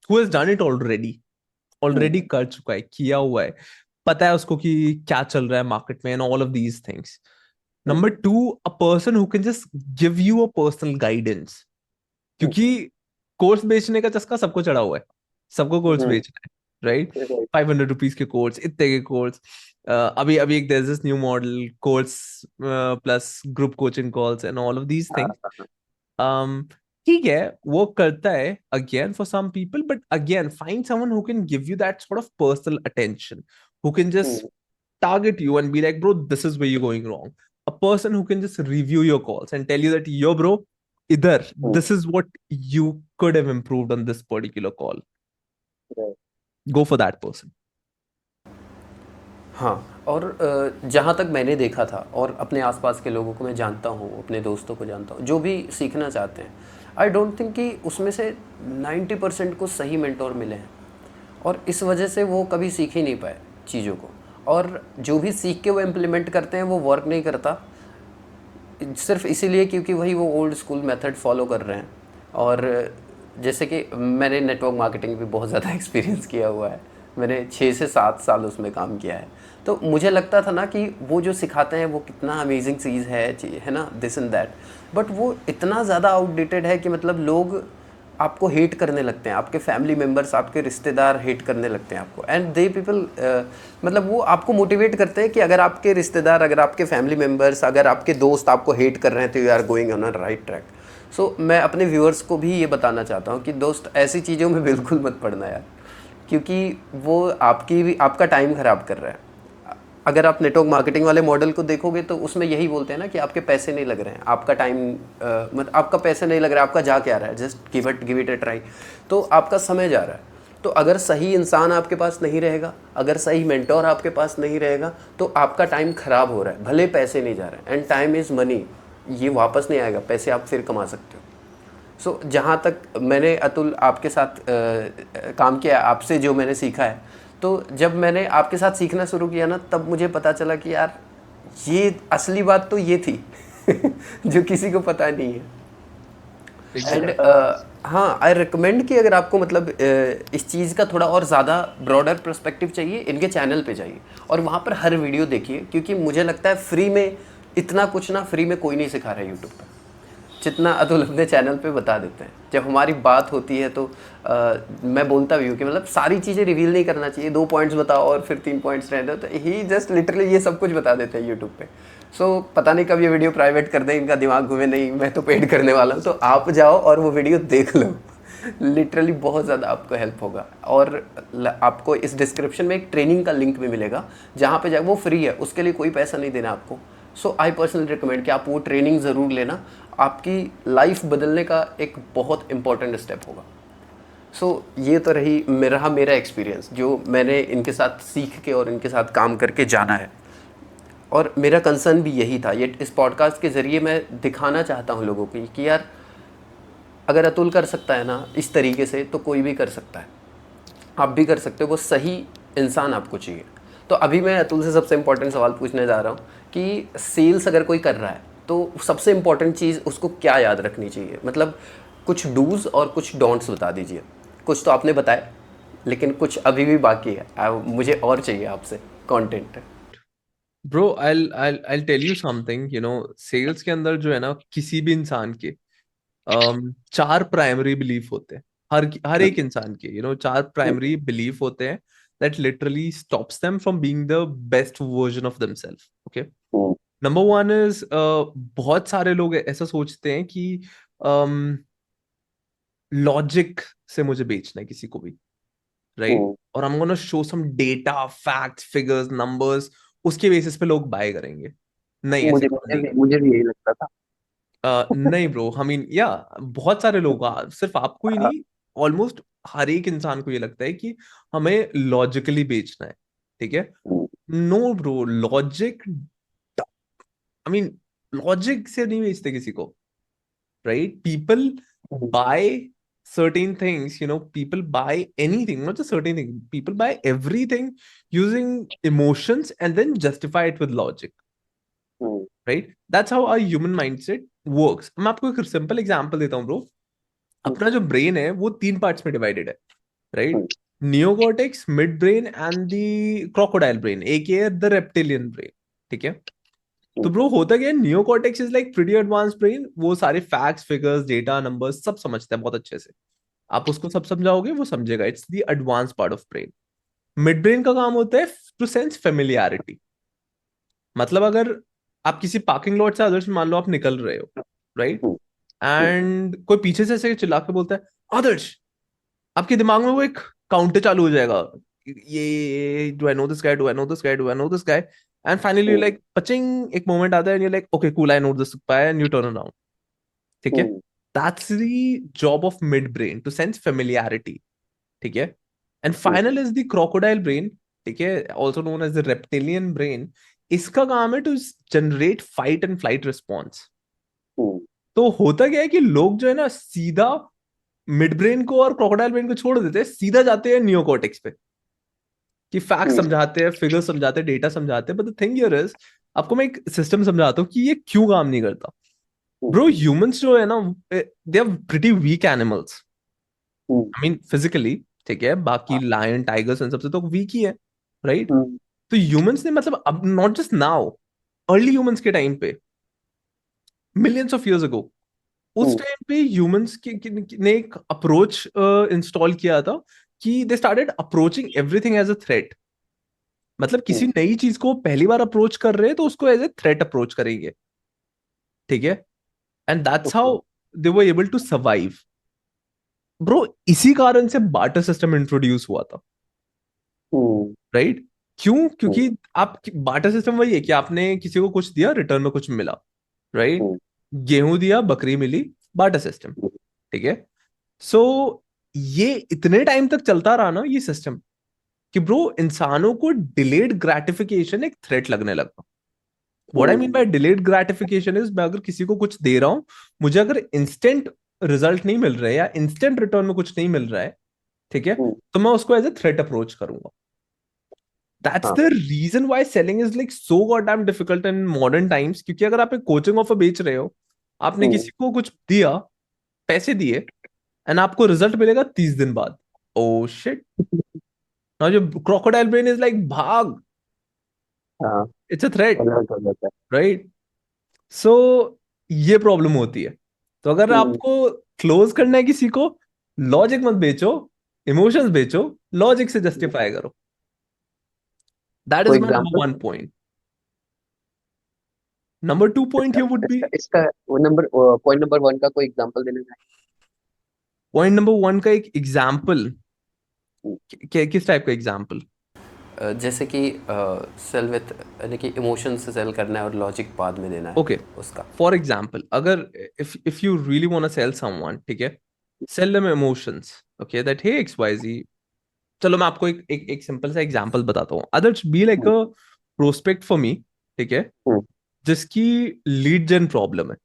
who has done it already कर चुका है, किया हुआ है, पता है उसको कि क्या चल रहा है मार्केट में, and all of these things. Number two, a person who can just give you a personal guidance. क्योंकि कोर्स बेचने का चस्का सबको चढ़ा हुआ है, सबको कोर्स बेचना है, राइट. राइट। 500 रुपीज के कोर्स, इतने के कोर्स. अभी अभी एक there's this new model course plus group coaching calls and all of these हाँ। थिंग्स. ठीक है, वो करता है again for some people, but again find someone who can give you that sort of personal attention, who can just hmm. target you and be like, bro, this is where you're going wrong. A person who can just review your calls and tell you that, yo, bro, either hmm. this is what you could have improved on this particular call. Right. Go for that person. हाँ, और जहाँ तक मैंने देखा था और अपने आसपास के लोगों को मैं जानता हूँ, अपने दोस्तों को जानता हूँ जो भी सीखना चाहते हैं, आई डोंट थिंक कि उसमें से 90% को सही मेंटोर मिले हैं, और इस वजह से वो कभी सीख ही नहीं पाए चीज़ों को, और जो भी सीख के वो इम्प्लीमेंट करते हैं वो वर्क नहीं करता, सिर्फ इसीलिए क्योंकि वही वो ओल्ड स्कूल मेथड फॉलो कर रहे हैं। और जैसे कि मैंने नेटवर्क मार्केटिंग भी बहुत ज़्यादा एक्सपीरियंस किया हुआ है, मैंने 6 से 7 साल उसमें काम किया है, तो मुझे लगता था ना कि वो जो सिखाते हैं वो कितना अमेजिंग चीज़ है ना, दिस एंड दैट, बट वो इतना ज़्यादा आउटडेटेड है कि मतलब लोग आपको हेट करने लगते हैं, आपके फैमिली मेम्बर्स, आपके रिश्तेदार हेट करने लगते हैं आपको, एंड दे पीपल मतलब वो आपको मोटिवेट करते हैं कि अगर आपके रिश्तेदार, अगर आपके फैमिली मेम्बर्स, अगर आपके दोस्त आपको हेट कर रहे हैं तो you are going on a right track. So मैं अपने व्यूअर्स को भी ये बताना चाहता हूँ कि दोस्त ऐसी चीज़ों में बिल्कुल मत पड़ना यार, क्योंकि वो आपकी भी आपका टाइम ख़राब कर रहा है। अगर आप नेटवर्क मार्केटिंग वाले मॉडल को देखोगे तो उसमें यही बोलते हैं ना कि आपके पैसे नहीं लग रहे हैं, आपका टाइम मतलब आपका पैसे नहीं लग रहा है, आपका जा क्या रहा है, just give it a try, तो आपका समय जा रहा है। तो अगर सही इंसान आपके पास नहीं रहेगा, अगर सही मेंटोर आपके पास नहीं रहेगा, तो आपका टाइम ख़राब हो रहा है, भले पैसे नहीं जा रहे हैं, एंड टाइम इज़ मनी, ये वापस नहीं आएगा, पैसे आप फिर कमा सकते हो। सो जहाँ तक मैंने अतुल आपके साथ काम किया, आपसे जो मैंने सीखा है, तो जब मैंने आपके साथ सीखना शुरू किया ना, तब मुझे पता चला कि यार ये असली बात तो ये थी जो किसी को पता नहीं है। एंड एग्जैक्ट हाँ, आई रिकमेंड कि अगर आपको मतलब इस चीज़ का थोड़ा और ज़्यादा ब्रॉडर पर्सपेक्टिव चाहिए, इनके चैनल पे जाइए और वहाँ पर हर वीडियो देखिए, क्योंकि मुझे लगता है फ्री में इतना कुछ ना फ्री में कोई नहीं सिखा रहा है यूट्यूब पर, जितना अतुल अपने चैनल पे बता देते हैं। जब हमारी बात होती है तो मैं बोलता भी हूँ कि मतलब सारी चीज़ें रिवील नहीं करना चाहिए, 2 पॉइंट्स बताओ और फिर 3 पॉइंट्स रह दो, तो ही जस्ट लिटरली ये सब कुछ बता देते हैं यूट्यूब पे। सो पता नहीं कब ये वीडियो प्राइवेट कर दें, इनका दिमाग घूमे, नहीं मैं तो पेड करने वाला हूँ, तो आप जाओ और वो वीडियो देख लो। लिटरली बहुत ज़्यादा आपको हेल्प होगा। और आपको इस डिस्क्रिप्शन में एक ट्रेनिंग का लिंक भी मिलेगा, जहाँ पे जाए, वो फ्री है, उसके लिए कोई पैसा नहीं देना आपको। सो आई पर्सनली रिकमेंड कि आप वो ट्रेनिंग ज़रूर लेना, आपकी लाइफ बदलने का एक बहुत इंपॉर्टेंट स्टेप होगा। सो ये तो रही मेरा एक्सपीरियंस, जो मैंने इनके साथ सीख के और इनके साथ काम करके जाना है। और मेरा कंसर्न भी यही था, ये इस पॉडकास्ट के ज़रिए मैं दिखाना चाहता हूँ लोगों को कि यार अगर अतुल कर सकता है ना इस तरीके से, तो कोई भी कर सकता है, आप भी कर सकते हो, वो सही इंसान आपको चाहिए। तो अभी मैं अतुल से सबसे इम्पोर्टेंट सवाल पूछने जा रहा हूँ कि सेल्स अगर कोई कर रहा है तो सबसे इम्पोर्टेंट चीज़ उसको क्या याद रखनी चाहिए, मतलब कुछ डूज़ और कुछ डोंट्स बता दीजिए। कुछ तो आपने बताया, लेकिन कुछ अभी भी बाकी है, मुझे और चाहिए आपसे content. Bro, I'll tell you something, sales के अंदर जो है ना, किसी भी इंसान के 4 प्राइमरी बिलीफ होते हैं। हर एक इंसान के चार प्राइमरी बिलीफ होते हैं that literally stops them from being the best version of themselves. Okay. Number 1 is, बहुत सारे लोग ऐसा सोचते हैं कि लॉजिक से मुझे बेचना है किसी को भी, राइट, और I'm gonna show some data, facts, figures, numbers, उसके बेसिस पे लोग बाय करेंगे। नहीं, ऐसे मुझे काम मुझे नहीं भी करता। मुझे भी यही लगता था। नहीं ब्रो, आई मीन या बहुत सारे लोग, सिर्फ आपको ही हाँ, नहीं, ऑलमोस्ट हर एक इंसान को ये लगता है कि हमें लॉजिकली बेचना है। ठीक है। No bro, logic, I mean logic से नहीं बेचते किसी को, right? People buy certain things, people buy anything, not just certain things, people buy everything using emotions and then justify it with logic, right? That's how our human mindset works. मैं आपको एक सिंपल एग्जांपल देता हूँ ब्रो। अपना जो ब्रेन है वो 3 पार्ट्स में डिवाइडेड है, right? Neocortex, mid brain and the crocodile brain, aka the reptilian brain. ठीक है। तो ब्रो होता क्या है, neocortex is like pretty advance brain, वो सारे फैक्ट्स, फिगर्स, डेटा, नंबर्स सब समझता है बहुत अच्छे से। आप उसको सब समझाओगे वो समझेगा, it's the advance part of brain. Mid brain का काम होता है टू सेंस फेमिलियरिटी। मतलब अगर आप किसी पार्किंग लॉट से आदर्श, मान लो आप निकल रहे हो, राइट, एंड कोई पीछे से ऐसे चिल्ला के बोलता है आदर्श, आपके दिमाग में वो एक काउंटर चालू हो जाएगा, ये do I know this guy, do I know this guy, do I know this guy, and finally you like patching, एक मोमेंट आता है and you like okay cool, I know this guy, and you turn around. ठीक है। That's the job of mid brain, to sense familiarity. ठीक है। And final is the crocodile brain, ठीक है, also known as the reptilian brain. इसका काम है to generate fight and flight response. तो होता क्या है कि लोग जो है ना, सीधा मिड ब्रेन को और क्रोकोडाइल ब्रेन को छोड़ देते हैं, सीधा जाते हैं नियोकॉर्टेक्स पे, कि फैक्ट समझाते हैं, फिगर समझाते हैं, डेटा समझाते हैं। But the thing here is, आपको मैं एक सिस्टम समझाता हूँ कि ये क्यों काम नहीं करता। ब्रो, ह्यूमंस जो है ना, they are pretty weak animals, I mean physically. ठीक है, बाकी लायन, टाइगर्स इन सबसे तो वीक ही है, राइट? तो ह्यूमंस ने मतलब अब not just now, early humans के टाइम पे, मिलियंस ऑफ इयर्स अगो, उस हम्म, टाइम पे ह्यूमंस ने एक अप्रोच इंस्टॉल किया था कि they started approaching everything as a threat. मतलब किसी हम्म, नई चीज को पहली बार अप्रोच कर रहे हैं तो उसको एज ए थ्रेट अप्रोच करेंगे, ठीक है। And that's okay, how they were able to survive. Bro, इसी कारण से बार्टर सिस्टम इंट्रोड्यूस हुआ था, हम्म, राइट? क्यों? हम्म, क्योंकि आप बार्टर सिस्टम वही है कि आपने किसी को कुछ दिया, रिटर्न में कुछ मिला, राइट? हम्म, गेहूं दिया, बकरी मिली, बार्टर सिस्टम, हम्म, ठीक है। सो ये इतने टाइम तक चलता रहा ना ये सिस्टम, कि ब्रो इंसानों को डिलेड ग्रेटिफिकेशन एक थ्रेट लगने लगा। What I mean hmm, by delayed gratification is, मैं अगर किसी को कुछ दे रहा हूं, मुझे अगर इंस्टेंट रिजल्ट नहीं मिल रहा है या इंस्टेंट रिटर्न में कुछ नहीं मिल रहा है, ठीक है, हम्म, तो मैं उसको एज ए थ्रेट अप्रोच करूंगा। दैट्स हाँ, the reason why selling is like so god damn difficult in modern times. क्योंकि अगर आप एक कोचिंग ऑफर बेच रहे हो, आपने हम्म, किसी को कुछ दिया, पैसे दिए, एंड आपको रिजल्ट मिलेगा 30 दिन बाद, ओ शिट, नाउ जो क्रोकोडाइल ब्रेन इज लाइक भाग, हाँ, इट्स अ थ्रेट, अलर्ट हो जाता है। राइट? सो ये प्रॉब्लम होती है। तो अगर हम्म, आपको क्लोज करना है किसी को, लॉजिक मत बेचो, इमोशंस बेचो, लॉजिक से जस्टिफाई करो। दैट इज कोई my number example? One point. Number two point इसका here would be, इसका इसका वो नंबर पॉइंट नंबर वन का कोई एग्जांपल देना पॉइंट नंबर वन का एक एग्जाम्पल। चाहिए? किस टाइप का एग्जाम्पल? जैसे कि सेल विथ, यानी कि इमोशन से सेल करना है और लॉजिक बाद में देना है ओके, उसका। फॉर एग्जाम्पल, अगर if you really want to sell someone, ठीक है, sell them emotions, okay, that hey X Y Z. चलो मैं आपको एक सिंपल सा एग्जांपल बताता हूँ। Others be like hmm, a prospect for me, ठीक है, हम्म, जिसकी लीड जेन प्रॉब्लम है,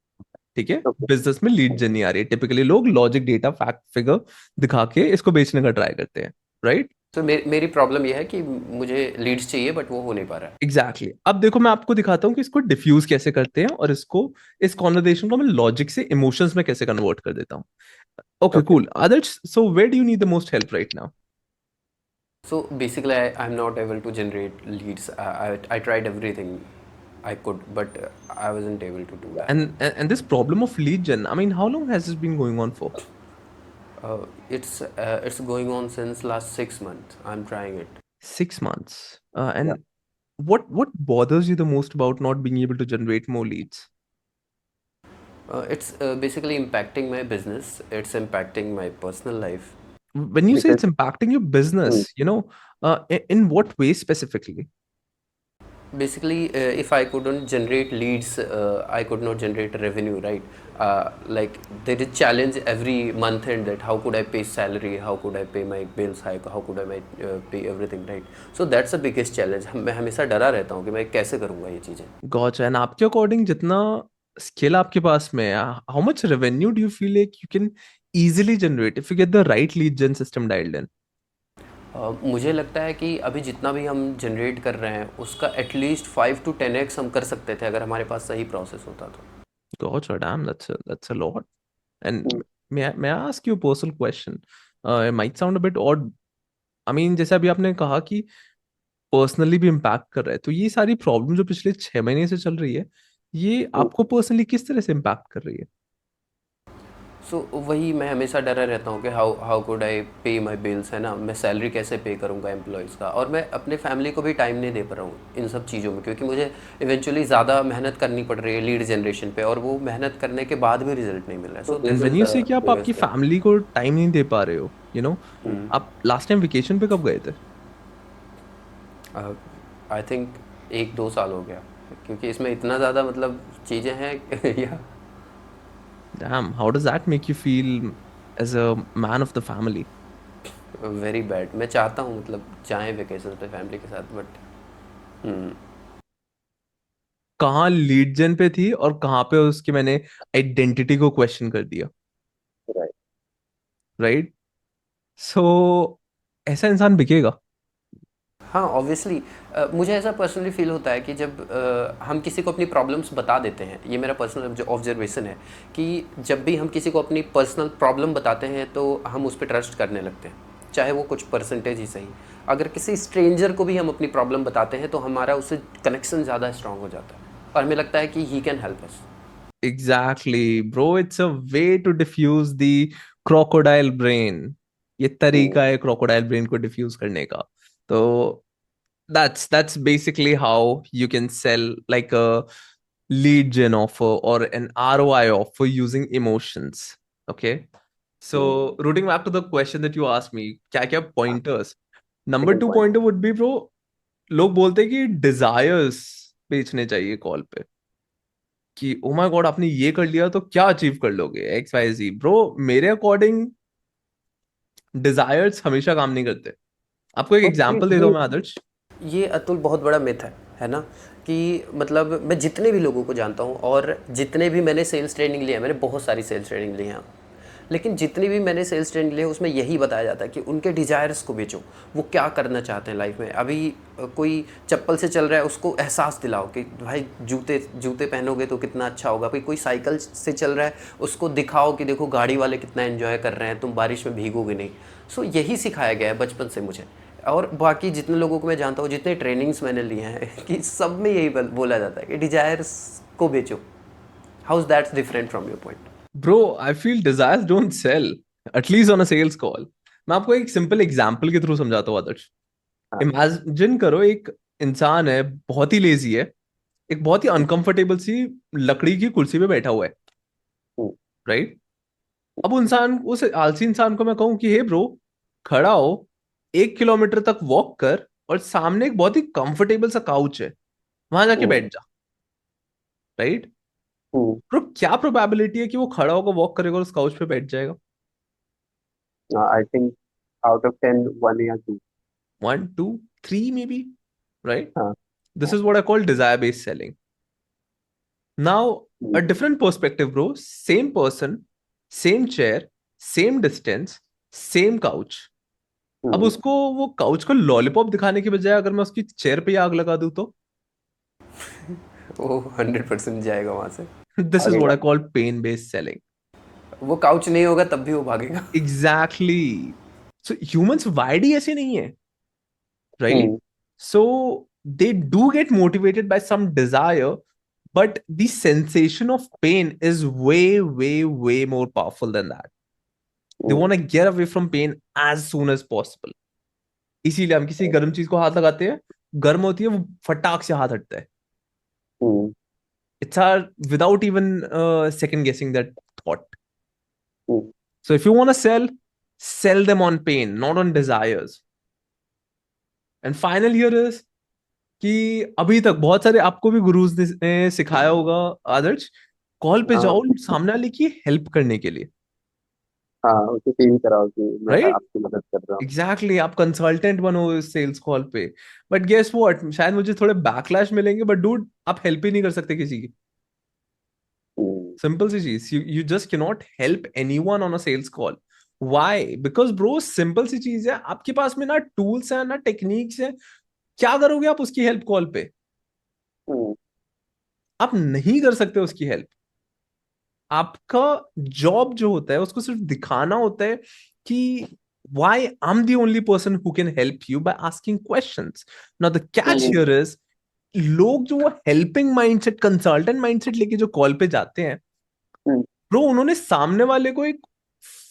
ठीक है। ओके, बिजनेस में लीड जेन नहीं आ रही है, टिपिकली लोग लॉजिक, डेटा, फैक्ट, फिगर दिखा के इसको बेचने का ट्राई करते हैं, राइट? तो मेरी प्रॉब्लम यह है कि मुझे लीड्स चाहिए बट वो हो नहीं पा रहा है। Exactly exactly. अब देखो मैं आपको दिखाता हूँ कि इसको डिफ्यूज कैसे करते हैं, और इसको, इस कॉन्वर्सेशन को मैं लॉजिक से इमोशंस में कैसे कन्वर्ट कर देता हूँ। Okay okay, cool Adarsh, so where do you need the most help right now? So basically, I'm not able to generate leads. I tried everything I could, but I wasn't able to do that. And this problem of lead gen, I mean, how long has this been going on for? It's going on since last 6 months. I'm trying it. 6 months. या, And what bothers you the most about not being able to generate more leads? It's basically impacting my business. It's impacting my personal life. When you say because it's impacting your business, in what way specifically? Basically, if I couldn't generate leads, I could not generate revenue, right? Like there is challenge every month end, that how could I pay salary, how could I pay my bills, how could pay everything, right? So that's the biggest challenge. मैं हमेशा डरा रहता हूँ कि मैं कैसे करूँगा ये चीज़ें। Gotcha. And आपके अकॉर्डिंग जितना स्किल आपके पास में है, how much revenue do you feel like you can easily generate if you get the right lead gen system dialed in? मुझे लगता है कि अभी जितना भी हम जनरेट कर रहे हैं उसका एटलीस्ट 5 to 10x हम कर सकते थे अगर हमारे पास सही प्रोसेस होता तो। Gotcha, damn, that's a lot. And may I ask you a personal question? It might sound a bit odd. I mean, जैसे अभी आपने कहा कि पर्सनली भी इम्पैक्ट कर रहा है, तो ये सारी प्रॉब्लम जो पिछले 6 महीने से चल रही है, ये आपको पर्सनली किस तरह से इम्पैक्ट कर रही है? सो वही मैं हमेशा डरा रहता हूँ कि हाउ हाउ कुड आई पे माई बिल्स, है ना, मैं सैलरी कैसे पे करूँगा एम्प्लॉयज़ का, और मैं अपने फैमिली को भी टाइम नहीं दे पा रहा हूँ इन सब चीज़ों में, क्योंकि मुझे इवेंचुअली ज़्यादा मेहनत करनी पड़ रही है लीड जनरेशन पे, और वो मेहनत करने के बाद भी रिजल्ट नहीं मिल रहा है। So and this when is you से द कि आप आपकी बिगेस्ट थिंग। फैमिली को टाइम नहीं दे पा रहे हो, आप लास्ट टाइम वेकेशन पे कब गए थे? आई थिंक 1-2 साल हो गया, क्योंकि इसमें इतना ज़्यादा मतलब चीज़ें हैं या Damn, how does that make you feel as a man of the family? Very bad. मैं चाहता हूँ मतलब जाएँ वेकेशन पे फैमिली के साथ, बट कहाँ लीड जेन पे थी और कहाँ पे उसकी मैंने आइडेंटिटी को क्वेश्चन कर दिया, राइट, राइट? सो ऐसा इंसान बिकेगा। हाँ ऑब्वियसली। मुझे ऐसा पर्सनली फील होता है कि जब हम किसी को अपनी प्रॉब्लम्स बता देते हैं, ये मेरा पर्सनल जो ऑब्जर्वेशन है, कि जब भी हम किसी को अपनी पर्सनल प्रॉब्लम बताते हैं तो हम उस पर ट्रस्ट करने लगते हैं, चाहे वो कुछ परसेंटेज ही सही। अगर किसी स्ट्रेंजर को भी हम अपनी प्रॉब्लम बताते हैं तो हमारा उससे कनेक्शन ज़्यादा स्ट्रांग हो जाता है और हमें लगता है कि he can help us. Exactly, bro. It's a way to diffuse the crocodile brain. ये तरीका है crocodile brain को diffuse करने का. तो that's basically how you can sell like a lead gen offer or an ROI offer using emotions. Okay. So rooting back to the question that you asked me, क्या क्या pointers? Number second two point. pointer would be, bro, लोग बोलते हैं कि desires बेचने चाहिए कॉल पे, कि ओ माय गॉड आपने ये कर लिया तो क्या अचीव कर लोगे एक्स वाई जी। ब्रो, मेरे अकॉर्डिंग डिजायर्स हमेशा काम नहीं करते। आपको एक और एग्जांपल दे दो ये मैं, आदर्श। ये अतुल बहुत बड़ा मिथ है ना, कि मतलब मैं जितने भी लोगों को जानता हूँ और जितने भी मैंने सेल्स ट्रेनिंग लिया है, मैंने बहुत सारी सेल्स ट्रेनिंग ली हैं, लेकिन जितनी भी मैंने सेल्स ट्रेनिंग ली है उसमें यही बताया जाता है कि उनके डिजायर्स को बेचो, वो क्या करना चाहते हैं लाइफ में। अभी कोई चप्पल से चल रहा है उसको एहसास दिलाओ कि भाई जूते जूते पहनोगे तो कितना अच्छा होगा। भाई कोई साइकिल से चल रहा है उसको दिखाओ कि देखो गाड़ी वाले कितना एंजॉय कर रहे हैं, तुम बारिश में भीगोगे नहीं। सो यही सिखाया गया है बचपन से मुझे। और बाकी जितने लोगों को मैं जानता हूँ, जितने ट्रेनिंग्स मैंने लिए हैं कि सब में यही बोला जाता है कि डिजायर्स को बेचो। How is that's different from your point? Bro, I feel desires don't sell, at least on a sales call. मैं आपको एक सिंपल एग्जांपल के थ्रू समझाता हूँ, आदर्श। हाँ। इमेजिन करो, एक इंसान है, बहुत ही लेजी है, एक बहुत ही अनकंफर्टेबल सी लकड़ी की कुर्सी पे बैठा हुआ है, हम्म, राइट? अब उस आलसी इंसान को मैं कहूं कि हे ब्रो, खड़ा हो, 1 किलोमीटर तक वॉक कर, और सामने एक बहुत ही कंफर्टेबल सा काउच है, वहां जाके हम्म, बैठ जा, राइट? हम्म। ब्रो, क्या प्रोबेबिलिटी है कि वो खड़ा होकर वॉक करेगा और उस काउच पे बैठ जाएगा? आई थिंक आउट ऑफ 10 1 या 2। 1 2 3 मे बी, राइट? हाँ। दिस हाँ। Is what I call desire based selling. Now a hmm, different perspective, bro, same person, same chair, same distance, same couch. अब हम्म। उसको, वो काउच को लॉलीपॉप दिखाने के बजाय अगर मैं उसकी चेयर पे ही आग लगा दूं तो? वो 100% जाएगा वहाँ से। दिस इज व्हाट भागेगा। I call pain based selling. वो काउच नहीं होगा तब भी वो भागेगा। एग्जैक्टली। सो ह्यूमंस वाइड ही ऐसे नहीं है, right? Hmm, so they do get motivated by some desire, but the sensation of pain is way more powerful than that. They hmm, want to get away from pain as soon as possible. इसीलिए हम किसी गर्म चीज को हाथ लगाते हैं, गर्म होती है, वो फटाक से हाथ हटता है। हम्म, It's our, without even second guessing that thought. Hmm, So if you want to sell, sell them on pain, not on desires. And final here is कि अभी तक बहुत सारे आपको भी गुरुज ने सिखाया होगा, आदर्श, कॉल पे हाँ। जाओ सामने वाले की हेल्प करने के लिए, हाँ, उसे फील कराओ कि मैं राइट? आपकी मदद कर रहा हूँ। एग्जैक्टली, आप कंसल्टेंट बनो इस सेल्स कॉल पे। बट गेस व्हाट, शायद मुझे थोड़े बैकलैश मिलेंगे, बट डूड, आप हेल्प ही नहीं कर सकते किसी की। हम्म, सिंपल सी चीज, you just cannot help anyone on a sales call. Why? Because bro, simple सी चीज है, आपके पास में ना टूल्स है ना टेक्निक्स है, क्या करोगे आप उसकी हेल्प कॉल पे? हम्म, आप नहीं कर सकते उसकी हेल्प। आपका जॉब जो होता है उसको सिर्फ दिखाना होता है कि why I'm the only person who can help you by asking questions. Now the catch hmm, here is, लोग जो हेल्पिंग माइंडसेट, कंसल्टेंट माइंडसेट लेके जो कॉल पे जाते हैं, हम्म। ब्रो, उन्होंने सामने वाले को एक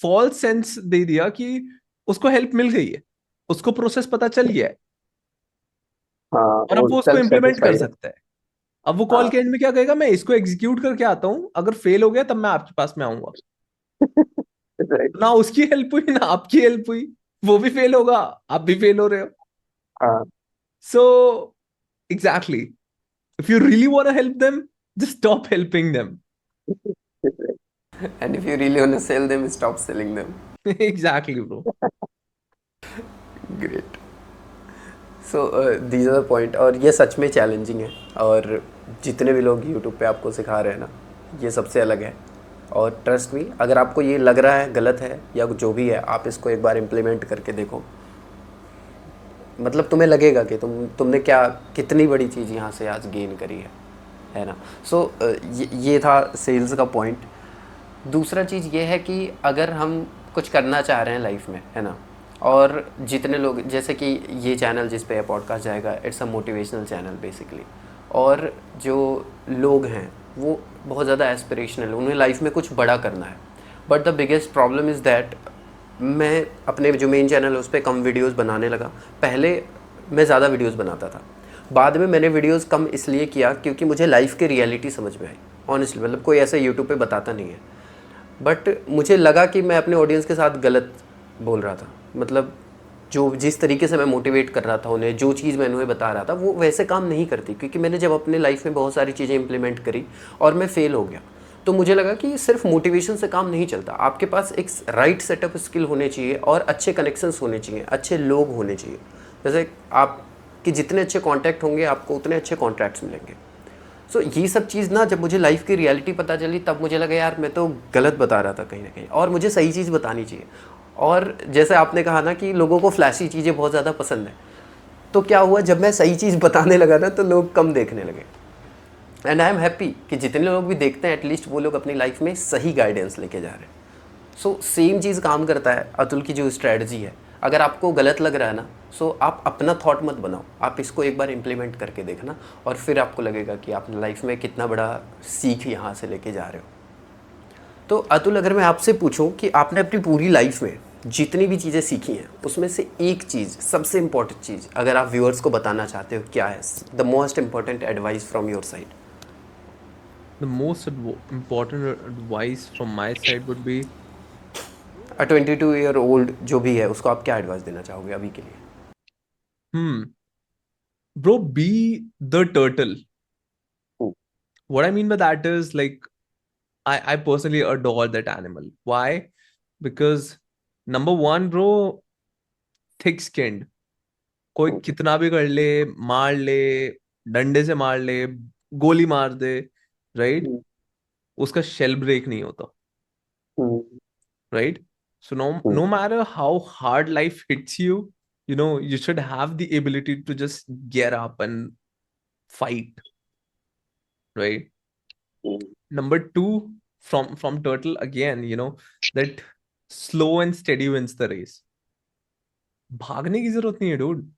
फॉल्स सेंस दे दिया कि उसको हेल्प मिल गई है, उसको प्रोसेस पता चल गया है, हाँ, और अब और वो उसको सेल्फ इम्प्लीमेंट कर सेटिस्फाइड है। सकता है। अब वो कॉल हाँ। के एंड में क्या कहेगा? मैं इसको एग्जीक्यूट करके आता हूं, अगर फेल हो गया तब मैं आपके पास में आऊंगा। राइट। ना उसकी हेल्प हुई ना आपकी हेल्प हुई, वो भी फेल होगा, आप भी फेल हो रहे हो। हाँ। So exactly, if you really want to help them, just stop helping them. right. And if you really want to sell them, stop selling them. Exactly bro. Great. So these are the point, और ये सच में चैलेंजिंग है। और जितने भी लोग यूट्यूब पे आपको सिखा रहे हैं ना, ये सबसे अलग है। और ट्रस्ट मी, अगर आपको ये लग रहा है गलत है या जो भी है, आप इसको एक बार इम्प्लीमेंट करके देखो। मतलब तुम्हें लगेगा कि तुमने क्या, कितनी बड़ी चीज़ यहाँ से आज गेन करी है ना। सो ये था सेल्स का पॉइंट। दूसरा चीज़ ये है कि अगर हम कुछ करना चाह रहे हैं लाइफ में, है ना, और जितने लोग, जैसे कि ये चैनल जिस पे पॉडकास्ट जाएगा, it's a motivational channel basically. और जो लोग हैं वो बहुत ज़्यादा एस्पिरेशनल, उन्हें लाइफ में कुछ बड़ा करना है। But the biggest problem is that मैं अपने जो मेन चैनल है उस पर कम वीडियोज़ बनाने लगा। पहले मैं ज़्यादा वीडियोज़ बनाता था, बाद में मैंने वीडियोज़ कम इसलिए किया क्योंकि मुझे लाइफ की रियलिटी समझ में आई। ऑनेस्टली, मतलब कोई ऐसा यूट्यूब पे बताता नहीं है, बट मुझे लगा कि मैं अपने ऑडियंस के साथ गलत बोल रहा था। मतलब जो जिस तरीके से मैं मोटिवेट कर रहा था उन्हें, जो चीज़ मैं उन्हें बता रहा था वो वैसे काम नहीं करती, क्योंकि मैंने जब अपने लाइफ में बहुत सारी चीज़ें इंप्लीमेंट करी और मैं फेल हो गया, तो मुझे लगा कि सिर्फ मोटिवेशन से काम नहीं चलता। आपके पास एक राइट सेटअप स्किल होने चाहिए और अच्छे कनेक्शंस होने चाहिए, अच्छे लोग होने चाहिए। जैसे आपके जितने अच्छे कॉन्टैक्ट होंगे आपको उतने अच्छे कॉन्ट्रैक्ट्स मिलेंगे। सो ये सब चीज़ ना, जब मुझे लाइफ की रियलिटी पता चली तब मुझे लगा यार मैं तो गलत बता रहा था कहीं ना कहीं, और मुझे सही चीज़ बतानी चाहिए। और जैसे आपने कहा ना कि लोगों को फ्लैशी चीज़ें बहुत ज़्यादा पसंद है, तो क्या हुआ जब मैं सही चीज़ बताने लगा ना तो लोग कम देखने लगे। एंड आई एम हैप्पी कि जितने लोग भी देखते हैं एटलीस्ट वो लोग अपनी लाइफ में सही गाइडेंस लेके जा रहे हैं। सो सेम चीज़ काम करता है अतुल की जो स्ट्रेटजी है। अगर आपको गलत लग रहा है ना, सो आप अपना थॉट मत बनाओ, आप इसको एक बार इम्प्लीमेंट करके देखना और फिर आपको लगेगा कि आप लाइफ में कितना बड़ा सीख यहाँ से लेके जा रहे हो। तो अतुल, अगर मैं आपसे पूछूं कि आपने अपनी पूरी लाइफ में जितनी भी चीज़ें सीखी हैं उसमें से एक चीज़, सबसे इम्पॉर्टेंट चीज़ अगर आप व्यूअर्स को बताना चाहते हो, क्या है the most important advice from your side? The most important advice from my side would be, 22 year old जो भी है उसको आप क्या एडवाइस देना चाहोगे अभी के लिए? hmm, bro, be the turtle. Hmm. What I mean by that is like I personally adore that animal. Why? Because number one, bro, thick skinned. कोई Hmm. कितना भी कर ले, मार ले, डंडे से मार ले, गोली मार दे, राइट? Hmm. उसका शेल ब्रेक नहीं होता, Hmm. right? So Hmm. no matter how hard life hits you, you should have the ability to just get up and fight, right? Hmm. Number two, from turtle again, that slow and steady wins the race. भागने की जरूरत नहीं है, डूड।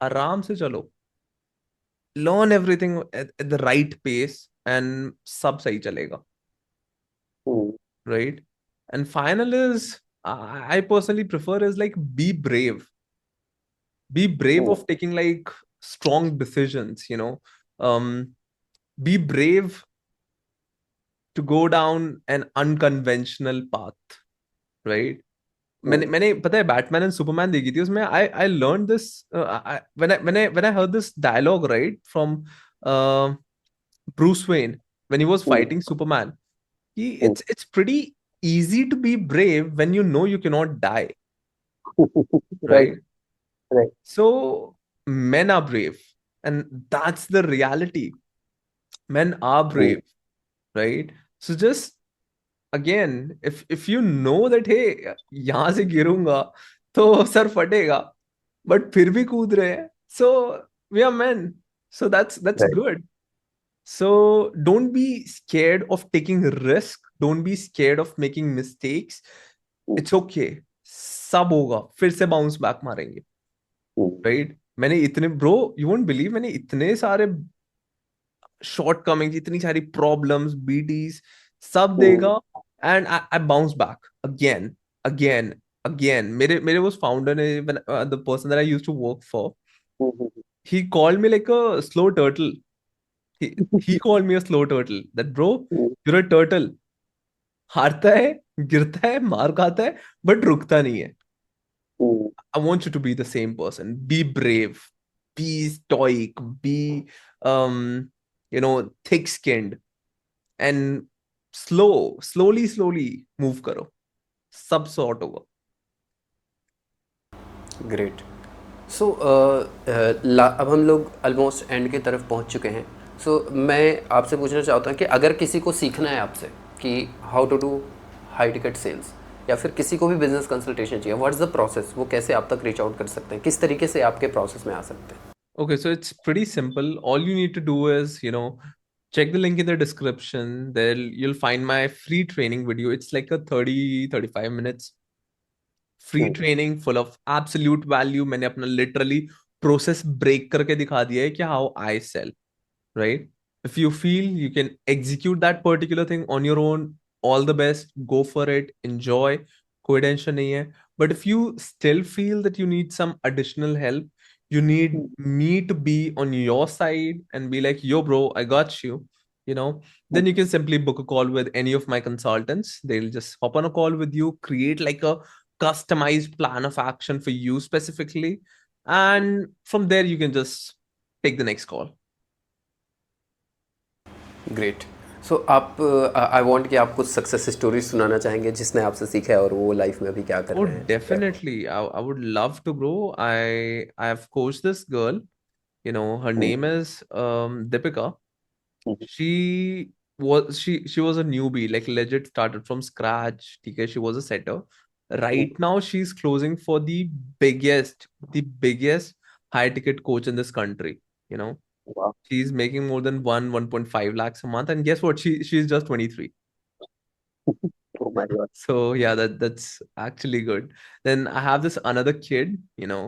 आराम से चलो, learn everything at the right pace, and सब सही चलेगा, Hmm. right? And final is, I personally prefer is like be brave Hmm. of taking like strong decisions. um be brave to go down an unconventional path, right? मैंने Hmm. मैंने पता है बैटमैन एंड सुपरमैन देखी थी, उसमें I learn this when I heard this dialogue, right, from Bruce Wayne when he was Hmm. Fighting Superman, कि Hmm. it's pretty easy to be brave when you know you cannot die, Right. right? Right. So men are brave, and that's the reality. Men are Hmm. brave, right? So just again, if you know that hey, यहाँ से गिरूंगा तो सर फटेगा, बट फिर भी कूद रहे हैं, so we are men, so that's Right. good. So don't be scared of taking risk, don't be scared of making mistakes. Hmm. It's okay, सब होगा, फिर से बाउंस बैक मारेंगे, Hmm. राइट? मैंने इतने, ब्रो, यू वोंट बिलीव, मैंने इतने सारे शॉर्ट कमिंग्स, इतनी सारी प्रॉब्लम्स, बीटीज, सब Hmm. देगा, and I bounce back again, again, again. मेरे मेरे उस फाउंडर ने, the person that I used to work for, Hmm. he called me like a slow turtle. He called me a slow turtle, that bro, Hmm. you're a turtle. हारता है, गिरता है, मार खाता है, बट रुकता नहीं है। Hmm. I want you to be the same person. Be brave, be stoic, be thick-skinned, and slowly move करो, सब सॉर्ट होगा। ग्रेट। सो अब हम लोग ऑलमोस्ट एंड की तरफ पहुंच चुके हैं। सो मैं आपसे पूछना चाहता हूँ कि अगर किसी को सीखना है आपसे कि how to do high ticket sales, या फिर किसी को भी बिजनेस कंसल्टेशन चाहिए, व्हाट्स द प्रोसेस, वो कैसे आप तक रीच आउट कर सकते हैं, किस तरीके से आपके प्रोसेस में आ सकते हैं? Okay, so it's pretty simple. All you need to do is, check the link in the description. There you'll find my free training video. It's like a 30-35 minutes free training full of absolute value. मैंने अपना लिटरली प्रोसेस ब्रेक करके दिखा दिया है कि how I sell, right? If you feel you can execute that particular thing on your own, all the best, go for it, enjoy, कोई टेंशन नहीं है. But if you still feel that you need some additional help, you need me to be on your side and be like, yo, bro, I got you, you know, then you can simply book a call with any of my consultants. They'll just hop on a call with you, create like a customized plan of action for you specifically. And from there, you can just take the next call. Great. So आप आई वांट कि आप कुछ सक्सेस स्टोरी सुनाना चाहेंगे जिसने आपसे सीखा है और वो लाइफ में अभी क्या कर Oh, रहे हैं। definitely. I would love to, bro. I have coached this girl. You know, her name is Deepika. She was a newbie, like legit started from scratch. Okay, she was a setter. Right now, she's closing for the biggest high ticket coach in this country. You know, Wow. she's making more than 1.5 lakhs a month. And guess what? She's just 23. Oh my God. So yeah, that's actually good. Then I have this another kid, you know,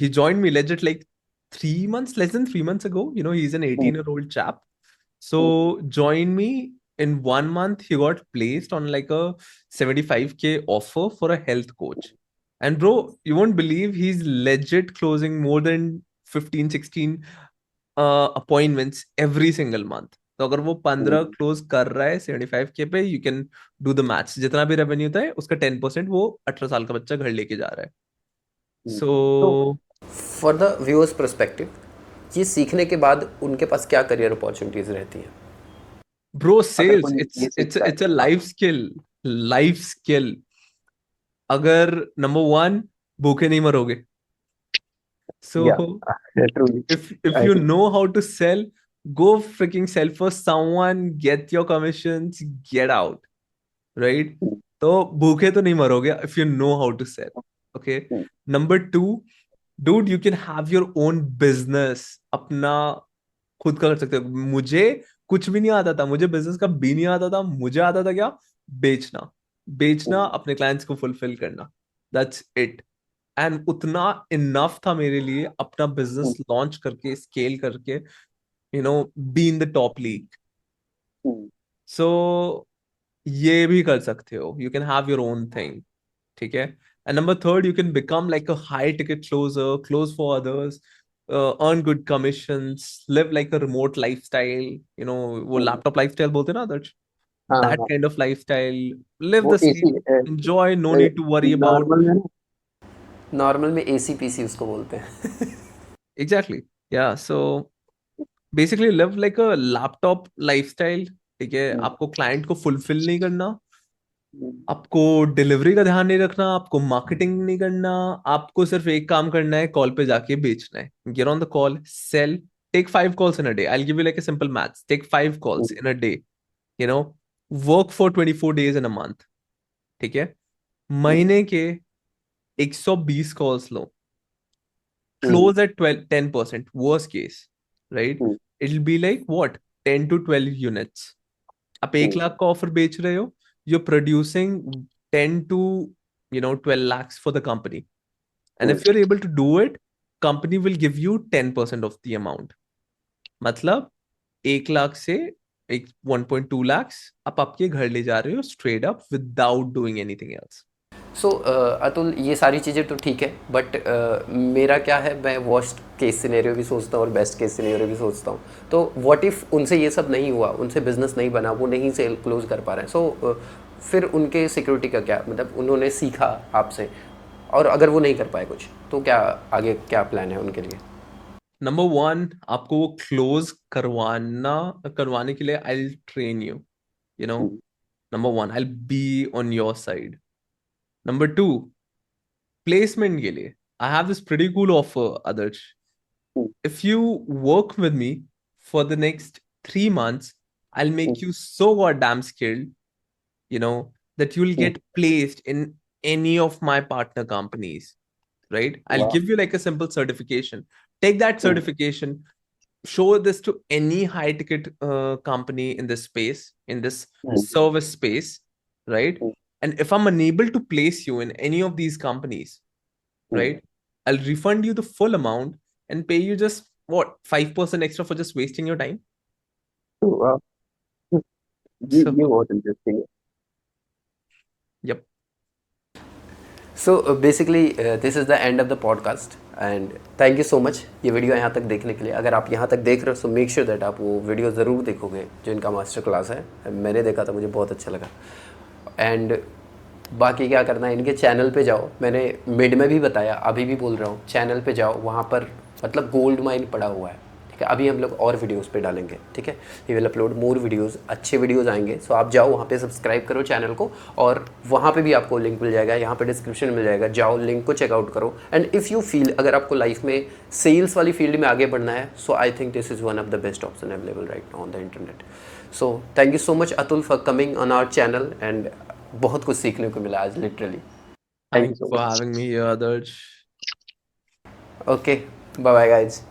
he joined me legit like 3 months, less than 3 months ago. You know, he's an 18-year-old chap. So joined me in 1 month, he got placed on like a 75K offer for a health coach. And bro, you won't believe he's legit closing more than 15, 16 appointments every single month. तो अगर वो 15 क्लोज कर रहा है 75K पे, you can do the maths. जितना भी रेवेन्यू था उसका 10% वो 18 साल का बच्चा घर लेके जा रहा है. तो so for the viewers perspective, ये सीखने के बाद उनके पास क्या करियर अपॉर्चुनिटीज रहती हैं? ब्रो, अगर सेल्स कोई इट्स ये इट्स सीखता है, इट्स अ हाँ, लाइफ स्किल. Life skill. अगर नंबर वन, भूखे नहीं मरोगे. सो yeah, truly, if I you think. know how to sell, go freaking sell for someone, get your commissions, get out. Right. तो भूखे तो नहीं मरोगे if you know how to sell. Okay. Number two, dude, you can have your own business. अपना खुद का कर सकते हो. मुझे कुछ भी नहीं आता था, मुझे बिजनेस का भी नहीं आता था. मुझे आता था क्या? बेचना. बेचना, अपने क्लाइंट्स को फुलफिल करना. That's it. एंड उतना इनफ था मेरे लिए अपना बिजनेस लॉन्च करके, स्केल करके, you know, be in the top league. So ये भी कर सकते हो. You can have your own thing. ठीक है. And number third, you can become like a high ticket closer, close for others, earn good commissions, live like a remote lifestyle, you know, वो laptop lifestyle बोलते हैं ना आदर्श, हाँ that हाँ, kind of lifestyle. Live वो the same, AC enjoy, no need to worry about. Normal में ना। नॉर्मल में ACPC उसको बोलते हैं। Exactly. Yeah, so basically live like a laptop lifestyle. ठीक है. आपको क्लाइंट को फुलफिल नहीं करना, आपको डिलीवरी का ध्यान नहीं रखना, आपको मार्केटिंग नहीं करना. आपको सिर्फ एक काम करना है, कॉल पे जाके बेचना है. Get on the call, sell. Take 5 calls in a day. I'll give you like a simple maths. Take 5 calls in a day. You know, work for 24 days in a month. ठीक है. महीने के 120 calls low. Close at 10%. Worst case, right? It'll be like what? 10 to 12 units. आप 1 लाख का ऑफर बेच रहे हो, you're producing 10 to 12 lakhs for the company. And if you're able to do it, company will give you 10% of the amount. मतलब 1 लाख से एक 1.2 lakhs आप आपके घर ले जा रहे हो straight up without doing anything else. सो अतुल, ये सारी चीज़ें तो ठीक है, बट मेरा क्या है, मैं वर्स्ट केस सिनेरियो भी सोचता हूँ और बेस्ट केस सिनेरियो भी सोचता हूँ. तो व्हाट इफ़ उनसे ये सब नहीं हुआ, उनसे बिजनेस नहीं बना, वो नहीं सेल क्लोज कर पा रहे हैं. सो फिर उनके सिक्योरिटी का क्या, मतलब उन्होंने सीखा आपसे और अगर वो नहीं कर पाए कुछ, तो क्या आगे क्या प्लान है उनके लिए? नंबर वन, आपको वो क्लोज करवाने के लिए I train you. You know, number one, I be on your side. Number two, placement के लिए I have this pretty cool offer Aadarsh. If you work with me for the next 3 months, I'll make you so goddamn skilled, you know, that you'll get placed in any of my partner companies, right? I'll Wow. give you like a simple certification. Take that certification, show this to any high ticket company in this space, in this service space, right? And if I'm unable to place you in any of these companies, Hmm. right, I'll refund you the full amount and pay you just what, 5% extra for just wasting your time. So, So ये बहुत interesting है. yep. So basically this is the end of the podcast and thank you so much ये वीडियो यहाँ तक देखने के लिए. अगर आप यहाँ तक देख रहे हो सो मेक श्योर दैट आप वो वीडियो ज़रूर देखोगे जो इनका मास्टर क्लास है. मैंने देखा था, मुझे बहुत अच्छा लगा. एंड बाकी क्या करना है, इनके चैनल पे जाओ. मैंने मिड में भी बताया, अभी भी बोल रहा हूँ, चैनल पे जाओ. वहाँ पर मतलब गोल्ड माइन पड़ा हुआ है. ठीक है, अभी हम लोग और वीडियोस पे डालेंगे. ठीक है, we will upload more videos, अच्छे वीडियोस आएंगे. सो आप जाओ वहाँ पे, सब्सक्राइब करो चैनल को, और वहाँ पे भी आपको लिंक मिल जाएगा, यहाँ पे डिस्क्रिप्शन मिल जाएगा. जाओ, लिंक को चेकआउट करो. एंड इफ़ यू फील अगर आपको लाइफ में सेल्स वाली फील्ड में आगे बढ़ना है, so I think this is one of the best option available right now on the internet. So thank you so much Atul for coming on our channel. And बहुत कुछ सीखने को मिला आज literally. Thank you Thanks so for much. having me here, Adarsh. Okay, bye bye guys.